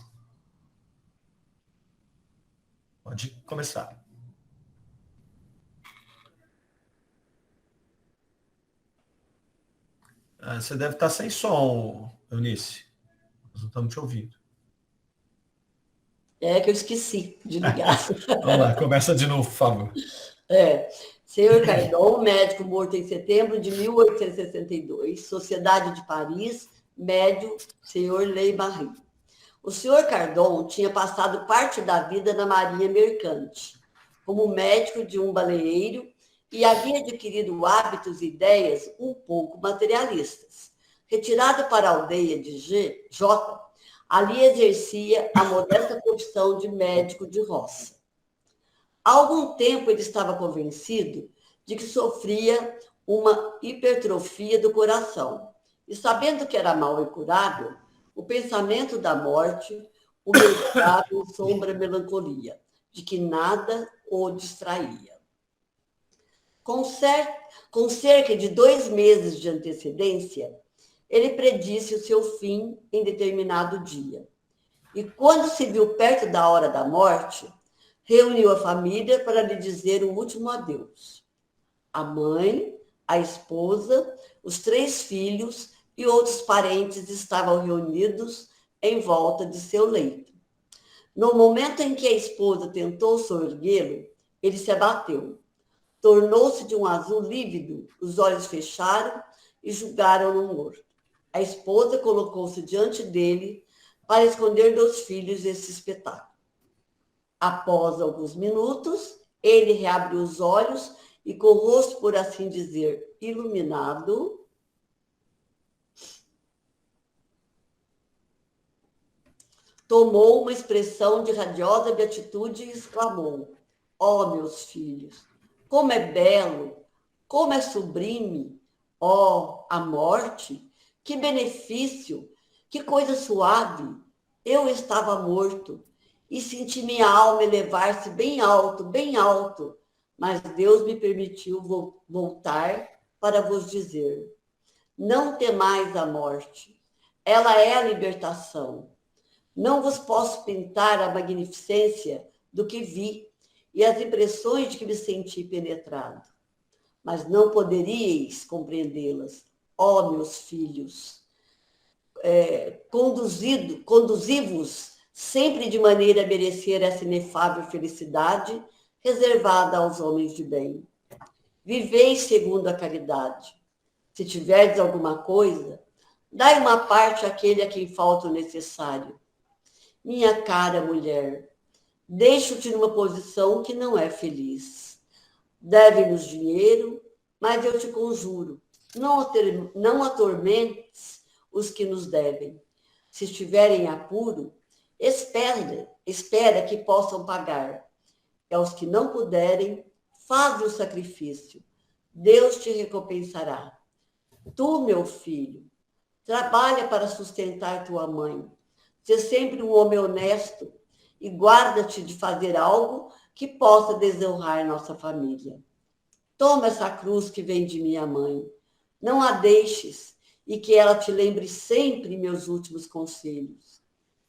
Pode começar. Você deve estar sem som, Eunice. Nós não estamos te ouvindo. É que eu esqueci de ligar. Vamos lá, começa de novo, por favor. Senhor Cardon, médico morto em setembro de 1862, Sociedade de Paris, médio, senhor Leymarie. O senhor Cardon tinha passado parte da vida na marinha mercante, como médico de um baleeiro, e havia adquirido hábitos e ideias um pouco materialistas. Retirado para a aldeia de J, ali exercia a modesta profissão de médico de roça. Há algum tempo ele estava convencido de que sofria uma hipertrofia do coração. E sabendo que era mal incurável, o pensamento da morte o mergulhava em sombra melancolia, de que nada o distraía. Com cerca de 2 meses de antecedência, ele predisse o seu fim em determinado dia. E quando se viu perto da hora da morte, reuniu a família para lhe dizer o último adeus. A mãe, a esposa, os 3 filhos e outros parentes estavam reunidos em volta de seu leito. No momento em que a esposa tentou soerguê-lo, ele se abateu. Tornou-se de um azul lívido, os olhos fecharam e julgaram-no morto. A esposa colocou-se diante dele para esconder dos filhos esse espetáculo. Após alguns minutos, ele reabriu os olhos e com o rosto, por assim dizer, iluminado, tomou uma expressão de radiosa beatitude e exclamou: ó, meus filhos, como é belo, como é sublime, ó, a morte, que benefício, que coisa suave. Eu estava morto e senti minha alma elevar-se bem alto, mas Deus me permitiu voltar para vos dizer: não temais a morte, ela é a libertação. Não vos posso pintar a magnificência do que vi e as impressões de que me senti penetrado, mas não poderíeis compreendê-las, ó meus filhos. Conduzi-vos sempre de maneira a merecer essa inefável felicidade reservada aos homens de bem. Viveis segundo a caridade. Se tiverdes alguma coisa, dai uma parte àquele a quem falta o necessário. Minha cara mulher, deixo-te numa posição que não é feliz. Deve-nos dinheiro, mas eu te conjuro, não atormentes os que nos devem. Se estiverem em apuro, espera que possam pagar. E aos que não puderem, faz o sacrifício. Deus te recompensará. Tu, meu filho, trabalha para sustentar tua mãe. Ser sempre um homem honesto e guarda-te de fazer algo que possa desonrar nossa família. Toma essa cruz que vem de minha mãe. Não a deixes e que ela te lembre sempre meus últimos conselhos.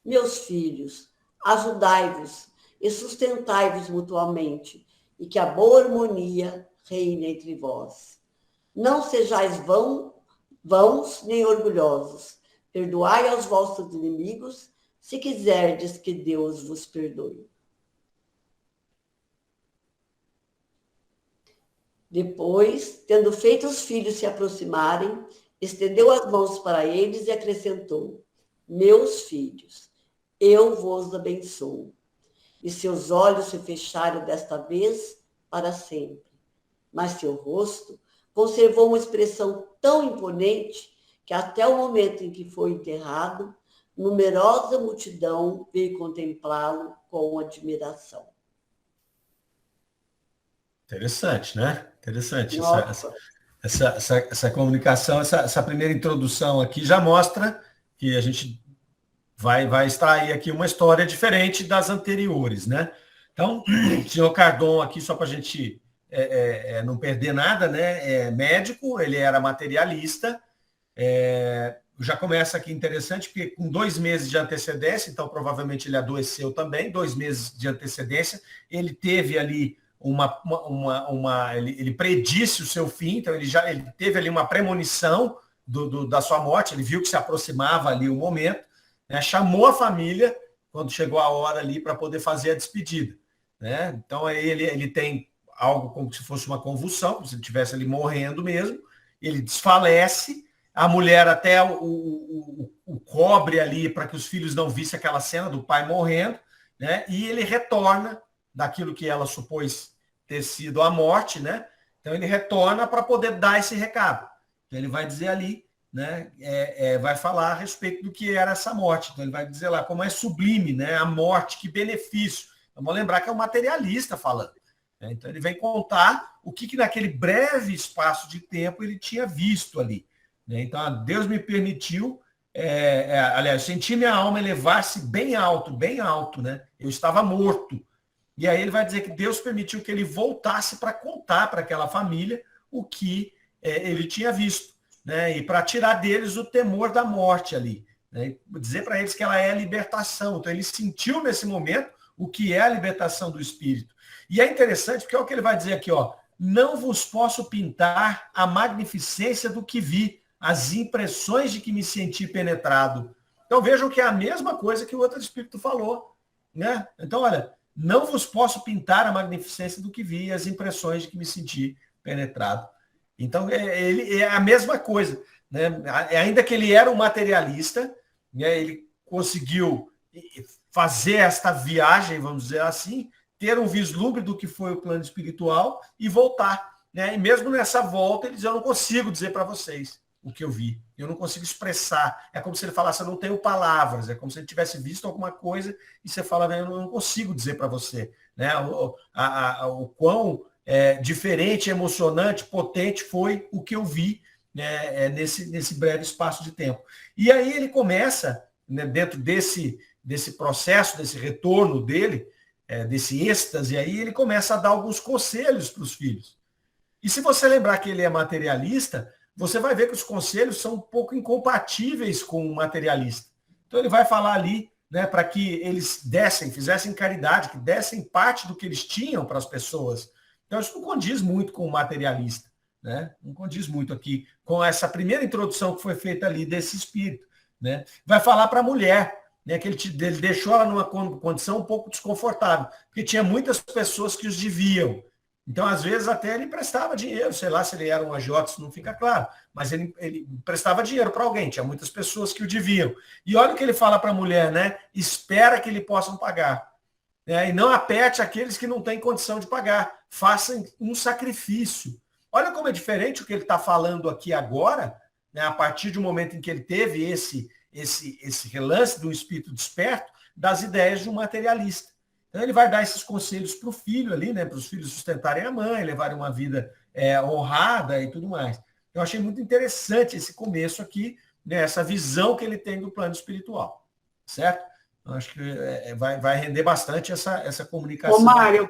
Meus filhos, ajudai-vos e sustentai-vos mutuamente e que a boa harmonia reine entre vós. Não sejais vãos nem orgulhosos. Perdoai aos vossos inimigos, se quiserdes que Deus vos perdoe. Depois, tendo feito os filhos se aproximarem, estendeu as mãos para eles e acrescentou: meus filhos, eu vos abençoo. E seus olhos se fecharam desta vez para sempre. Mas seu rosto conservou uma expressão tão imponente que até o momento em que foi enterrado, numerosa multidão veio contemplá-lo com admiração. Interessante, né? Interessante Nossa. essa comunicação, essa primeira introdução aqui já mostra que a gente vai extrair aqui uma história diferente das anteriores, né? Então, o senhor Cardon aqui, só para a gente não perder nada, né? É médico, ele era materialista. Já começa aqui interessante, porque com 2 meses de antecedência, então provavelmente ele adoeceu também, 2 meses de antecedência, ele teve ali ele predisse o seu fim, então ele teve ali uma premonição da sua morte, ele viu que se aproximava ali o momento, né? Chamou a família quando chegou a hora ali para poder fazer a despedida, né? Então aí ele tem algo como se fosse uma convulsão, como se ele estivesse ali morrendo mesmo, ele desfalece, a mulher até o cobre ali para que os filhos não vissem aquela cena do pai morrendo, né? E ele retorna daquilo que ela supôs ter sido a morte, né? Então ele retorna para poder dar esse recado. Então, ele vai dizer ali, né? Vai falar a respeito do que era essa morte. Então ele vai dizer lá como é sublime, né? A morte, que benefício. Vamos lembrar que é um materialista falando. Né? Então ele vem contar o que naquele breve espaço de tempo ele tinha visto ali. Né? Então Deus me permitiu, aliás, senti minha alma elevar-se bem alto, né? Eu estava morto. E aí ele vai dizer que Deus permitiu que ele voltasse para contar para aquela família o que ele tinha visto, né? E para tirar deles o temor da morte ali, né? Dizer para eles que ela é a libertação. Então ele sentiu nesse momento o que é a libertação do espírito. E é interessante porque é o que ele vai dizer aqui, ó: não vos posso pintar a magnificência do que vi, as impressões de que me senti penetrado. Então vejam que é a mesma coisa que o outro espírito falou, né? Então olha, não vos posso pintar a magnificência do que vi, as impressões de que me senti penetrado. Então, ele é a mesma coisa, né? Ainda que ele era um materialista, né? Ele conseguiu fazer esta viagem, vamos dizer assim, ter um vislumbre do que foi o plano espiritual e voltar. né? E mesmo nessa volta, ele diz, eu não consigo dizer para vocês o que eu vi. Eu não consigo expressar. É como se ele falasse, eu não tenho palavras. É como se ele tivesse visto alguma coisa e você fala, eu não consigo dizer para você, né? O quão diferente, emocionante, potente foi o que eu vi, né, nesse breve espaço de tempo. E aí ele começa, né, dentro desse processo, desse retorno dele, desse êxtase, aí ele começa a dar alguns conselhos para os filhos. E se você lembrar que ele é materialista, você vai ver que os conselhos são um pouco incompatíveis com o materialista. Então ele vai falar ali, né, para que eles fizessem caridade, que dessem parte do que eles tinham para as pessoas. Então isso não condiz muito com o materialista, né? Não condiz muito aqui com essa primeira introdução que foi feita ali desse espírito, né? Vai falar para a mulher, né, que ele deixou ela numa condição um pouco desconfortável, porque tinha muitas pessoas que os deviam. Então, às vezes, até ele emprestava dinheiro, sei lá se ele era um agiota, isso não fica claro, mas ele emprestava dinheiro para alguém, tinha muitas pessoas que o deviam. E olha o que ele fala para a mulher, né? Espera que lhe possam pagar. E não aperte aqueles que não têm condição de pagar. Façam um sacrifício. Olha como é diferente o que ele está falando aqui agora, né, a partir de um momento em que ele teve esse relance do espírito desperto, das ideias de um materialista. Então ele vai dar esses conselhos para o filho ali, né, para os filhos sustentarem a mãe, levarem uma vida honrada e tudo mais. Eu achei muito interessante esse começo aqui, né, essa visão que ele tem do plano espiritual, certo? Eu acho que vai render bastante essa comunicação. Ô, Mário,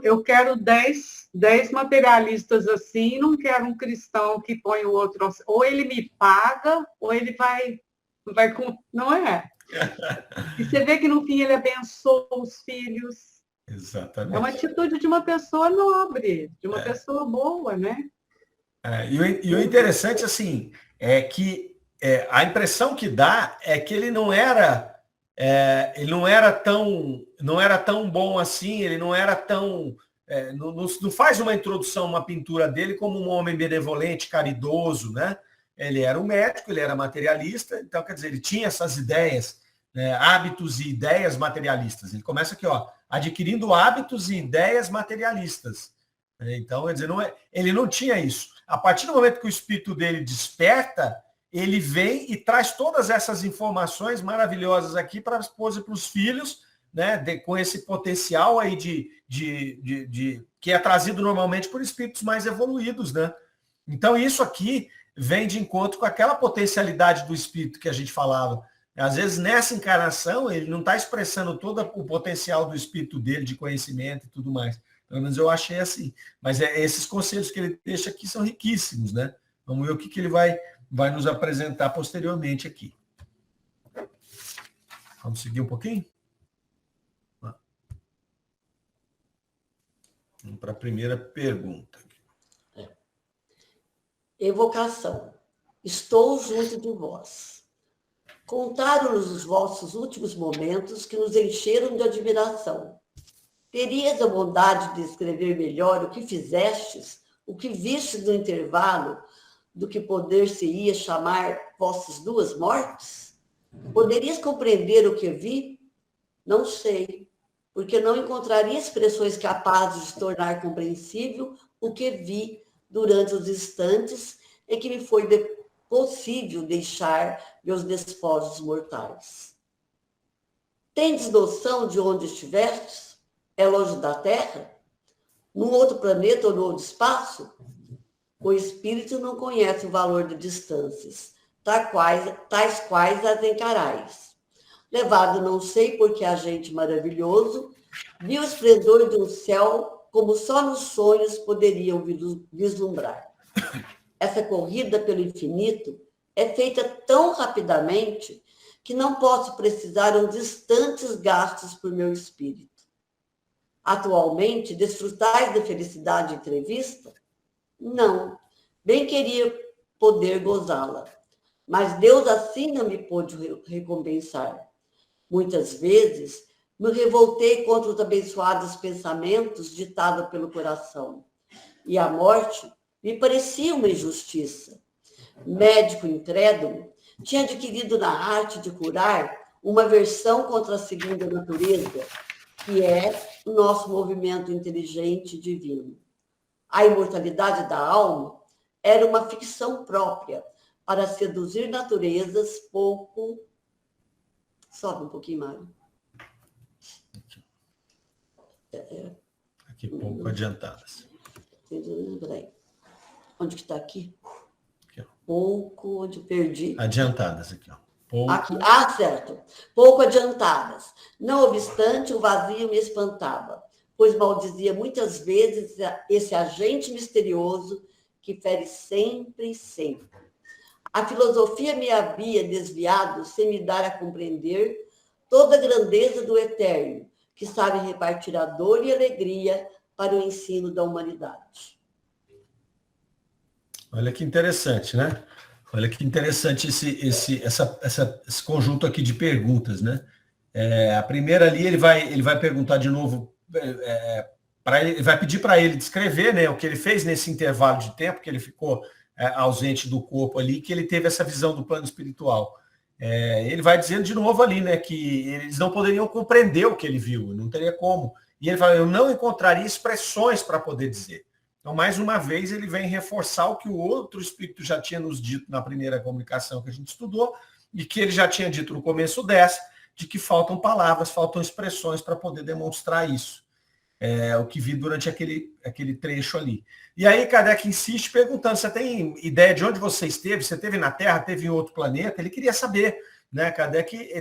eu quero 10 materialistas assim, não quero um cristão que põe o outro... Ou ele me paga, ou ele vai não é? E você vê que no fim ele abençoa os filhos. Exatamente. É uma atitude de uma pessoa nobre, de uma pessoa boa, né? E o interessante, assim, é que a impressão que dá é que ele não era tão bom assim, ele não era tão... não faz uma introdução, uma pintura dele como um homem benevolente, caridoso, né? Ele era um médico, ele era materialista, então, quer dizer, ele tinha essas ideias, né, hábitos e ideias materialistas. Ele começa aqui, ó, adquirindo hábitos e ideias materialistas. Então, quer dizer, ele não tinha isso. A partir do momento que o espírito dele desperta, ele vem e traz todas essas informações maravilhosas aqui para a esposa e para os filhos, né, com esse potencial aí que é trazido normalmente por espíritos mais evoluídos, né? Então, isso aqui vem de encontro com aquela potencialidade do espírito que a gente falava. Às vezes, nessa encarnação, ele não está expressando todo o potencial do espírito dele, de conhecimento e tudo mais. Pelo menos eu achei assim. Mas esses conselhos que ele deixa aqui são riquíssimos, né? Vamos ver o que ele vai nos apresentar posteriormente aqui. Vamos seguir um pouquinho? Vamos para a primeira pergunta. Evocação. Estou junto de vós. Contaram-nos os vossos últimos momentos que nos encheram de admiração. Terias a bondade de escrever melhor o que fizestes, o que vistes no intervalo do que poder-se-ia chamar vossas duas mortes? Poderias compreender o que vi? Não sei, porque não encontraria expressões capazes de tornar compreensível o que vi durante os instantes em que me foi possível deixar meus despojos mortais. Tendes noção de onde estivestes? É longe da Terra? Num outro planeta ou no outro espaço? O espírito não conhece o valor de distâncias, tais quais as encarais. Levado não sei por que agente maravilhoso, vi o esplendor de um céu como só nos sonhos poderiam vislumbrar. Essa corrida pelo infinito é feita tão rapidamente que não posso precisar uns instantes gastos por meu espírito. Atualmente, desfrutais da felicidade entrevista? Não, bem queria poder gozá-la, mas Deus assim não me pôde recompensar. Muitas vezes, me revoltei contra os abençoados pensamentos ditados pelo coração, e a morte me parecia uma injustiça. Médico incrédulo, tinha adquirido na arte de curar uma aversão contra a segunda natureza, que é o nosso movimento inteligente divino. a imortalidade da alma era uma ficção própria para seduzir naturezas pouco... Sobe um pouquinho, Mário. Aqui, pouco adiantadas. Peraí. Onde que está aqui? Aqui, ó. Pouco, onde perdi. Adiantadas aqui, ó. Pouco. Aqui. Ah, certo. Pouco adiantadas. Não obstante, o vazio me espantava, pois maldizia muitas vezes esse agente misterioso que fere sempre e sempre. A filosofia me havia desviado sem me dar a compreender toda a grandeza do eterno, que sabe repartir a dor e alegria para o ensino da humanidade. Olha que interessante, né? Olha que interessante esse conjunto aqui de perguntas, né? A primeira ali, ele vai perguntar de novo, ele vai pedir para ele descrever, né, o que ele fez nesse intervalo de tempo, que ele ficou ausente do corpo ali, que ele teve essa visão do plano espiritual. Ele vai dizendo de novo ali, né, que eles não poderiam compreender o que ele viu, não teria como. E ele fala, eu não encontraria expressões para poder dizer. Então, mais uma vez, ele vem reforçar o que o outro espírito já tinha nos dito na primeira comunicação que a gente estudou, e que ele já tinha dito no começo dessa, de que faltam palavras, faltam expressões para poder demonstrar isso. O que vi durante aquele trecho ali. E aí Kardec insiste perguntando, você tem ideia de onde você esteve? Você esteve na Terra, esteve em outro planeta? Ele queria saber, né? Kardec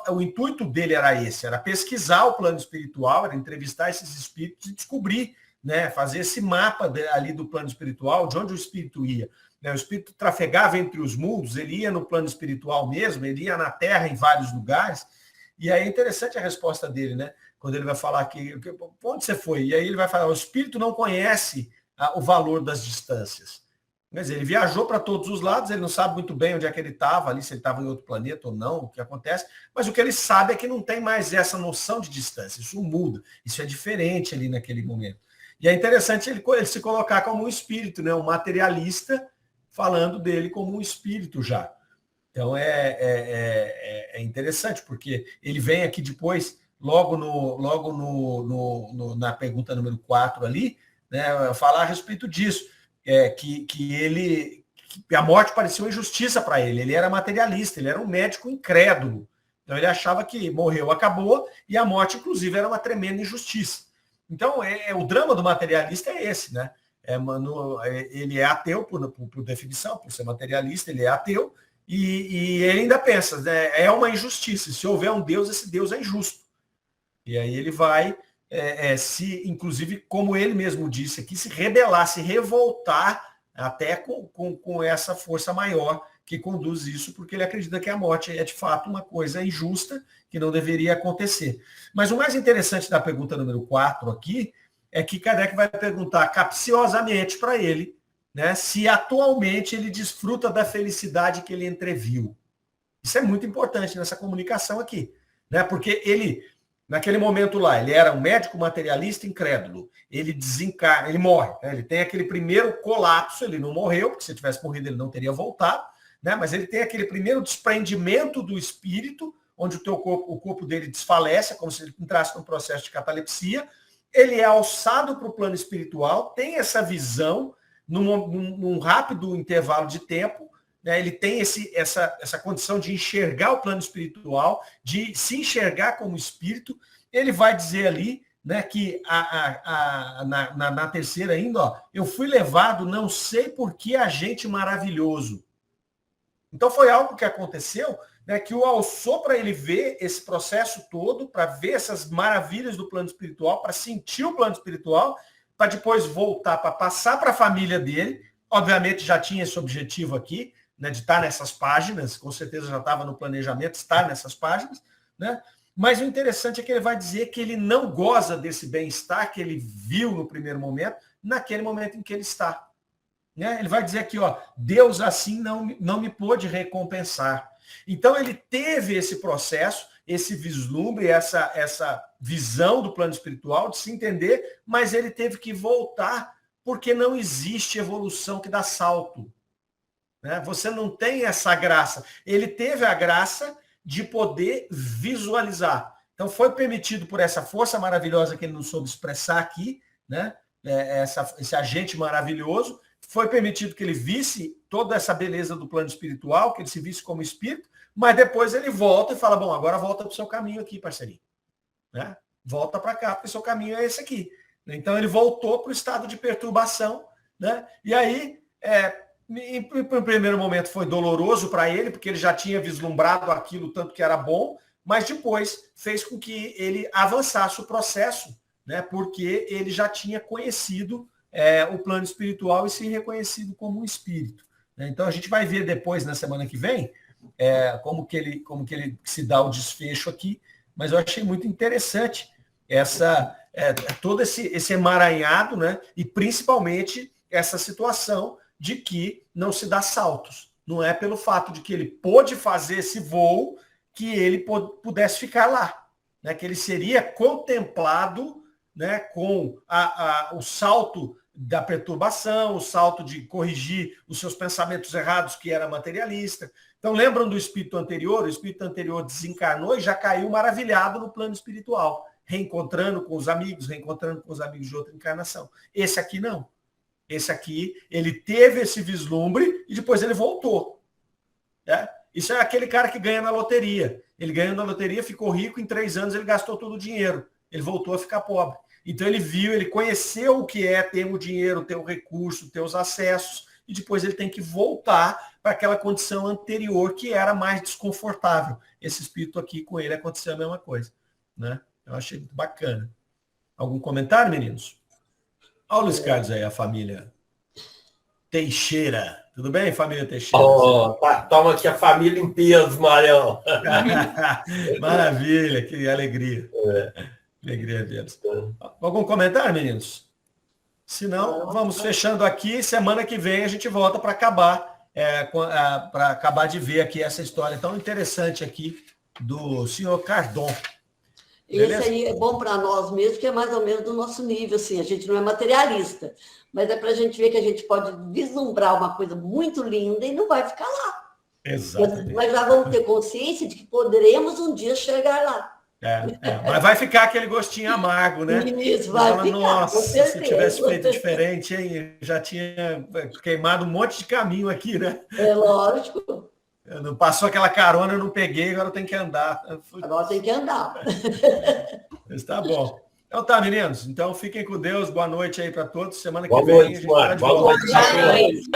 o intuito dele era esse, era pesquisar o plano espiritual, era entrevistar esses espíritos e descobrir, né? Fazer esse mapa ali do plano espiritual, de onde o espírito ia. Né? O espírito trafegava entre os mundos, ele ia no plano espiritual mesmo, ele ia na Terra em vários lugares. E aí é interessante a resposta dele, né? Quando ele vai falar aqui, onde você foi? E aí ele vai falar, o espírito não conhece o valor das distâncias. Quer dizer, ele viajou para todos os lados, ele não sabe muito bem onde é que ele estava, ali, se ele estava em outro planeta ou não, o que acontece, mas o que ele sabe é que não tem mais essa noção de distância, isso muda, isso é diferente ali naquele momento. E é interessante ele se colocar como um espírito, né? Um materialista, falando dele como um espírito já. Então é interessante, porque ele vem aqui depois, logo na pergunta número 4 ali, né, falar a respeito disso, que a morte parecia uma injustiça para ele. Ele era materialista, ele era um médico incrédulo. Então ele achava que morreu, acabou, e a morte, inclusive, era uma tremenda injustiça. Então, o drama do materialista é esse, né? Ele é ateu por definição, por ser materialista, ele é ateu, e ele ainda pensa, né, é uma injustiça. Se houver um Deus, esse Deus é injusto. E aí ele vai, inclusive, como ele mesmo disse aqui, se rebelar, se revoltar até com essa força maior que conduz isso, porque ele acredita que a morte é, de fato, uma coisa injusta que não deveria acontecer. Mas o mais interessante da pergunta número 4 aqui é que Kardec vai perguntar capciosamente para ele, né, se atualmente ele desfruta da felicidade que ele entreviu. Isso é muito importante nessa comunicação aqui, né, porque ele, naquele momento lá, ele era um médico materialista incrédulo, ele desencarna, ele morre, né, ele tem aquele primeiro colapso, ele não morreu, porque se ele tivesse morrido ele não teria voltado, né, mas ele tem aquele primeiro desprendimento do espírito, onde o corpo dele desfalece, é como se ele entrasse num processo de catalepsia, ele é alçado para o plano espiritual, tem essa visão, num rápido intervalo de tempo, né, ele tem essa condição de enxergar o plano espiritual, de se enxergar como espírito. Ele vai dizer ali, né, que na terceira ainda, ó, eu fui levado, não sei por que agente maravilhoso. Então foi algo que aconteceu, né, que o alçou para ele ver esse processo todo, para ver essas maravilhas do plano espiritual, para sentir o plano espiritual, para depois voltar, para passar para a família dele. Obviamente já tinha esse objetivo aqui, né, de estar nessas páginas, com certeza já estava no planejamento estar nessas páginas, né? Mas o interessante é que ele vai dizer que ele não goza desse bem-estar que ele viu no primeiro momento, naquele momento em que ele está. Né? Ele vai dizer aqui, ó, Deus assim não me pôde recompensar. Então ele teve esse processo, esse vislumbre, essa visão do plano espiritual, de se entender, mas ele teve que voltar, porque não existe evolução que dá salto. Né? Você não tem essa graça. Ele teve a graça de poder visualizar. Então foi permitido por essa força maravilhosa que ele não soube expressar aqui, né? esse agente maravilhoso, foi permitido que ele visse toda essa beleza do plano espiritual, que ele se visse como espírito, mas depois ele volta e fala, bom, agora volta para o seu caminho aqui, parceirinho. Né? Volta para cá, porque o seu caminho é esse aqui. Então ele voltou para o estado de perturbação, né? E aí, em primeiro momento foi doloroso para ele, porque ele já tinha vislumbrado aquilo tanto que era bom, mas depois fez com que ele avançasse o processo, né? Porque ele já tinha conhecido o plano espiritual e se reconhecido como um espírito. Né? Então a gente vai ver depois, na semana que vem, como que ele se dá o desfecho aqui, mas eu achei muito interessante todo esse emaranhado, né? E principalmente essa situação de que não se dá saltos. Não é pelo fato de que ele pôde fazer esse voo que ele pudesse ficar lá, né? Que ele seria contemplado, né, com o salto da perturbação, o salto de corrigir os seus pensamentos errados, que era materialista. Então, lembram do espírito anterior? O espírito anterior desencarnou e já caiu maravilhado no plano espiritual, reencontrando com os amigos de outra encarnação. Esse aqui não. Esse aqui, ele teve esse vislumbre e depois ele voltou. Né? Isso é aquele cara que ganha na loteria. Ele ganhou na loteria, ficou rico, em 3 anos ele gastou todo o dinheiro. Ele voltou a ficar pobre. Então ele viu, ele conheceu o que é ter o dinheiro, ter o recurso, ter os acessos, e depois ele tem que voltar para aquela condição anterior que era mais desconfortável. Esse espírito aqui, com ele, aconteceu a mesma coisa. Né? Eu achei muito bacana. Algum comentário, meninos? Olha o Luiz Carlos aí, a família Teixeira. Tudo bem, família Teixeira? Toma aqui a família em peso, Marião. Maravilha, que alegria. Alegria deles. Algum comentário, meninos? Se não, vamos fechando aqui. Semana que vem a gente volta para acabar de ver aqui essa história tão interessante aqui do senhor Cardon. Esse aí é bom para nós mesmo, que é mais ou menos do nosso nível, assim. A gente não é materialista, mas é para a gente ver que a gente pode vislumbrar uma coisa muito linda e não vai ficar lá. Exatamente. Mas já vamos ter consciência de que poderemos um dia chegar lá. Mas vai ficar aquele gostinho amargo, né? Isso, vai ficar, nossa, com certeza. Se tivesse feito diferente, hein? Já tinha queimado um monte de caminho aqui, né? É lógico. Não passou aquela carona, eu não peguei, agora eu tenho que andar. Agora tem que andar. Mas tá bom. Então tá, meninos. Então fiquem com Deus. Boa noite aí para todos. Semana que Boa vem noite, a gente tá de boa volta. noite.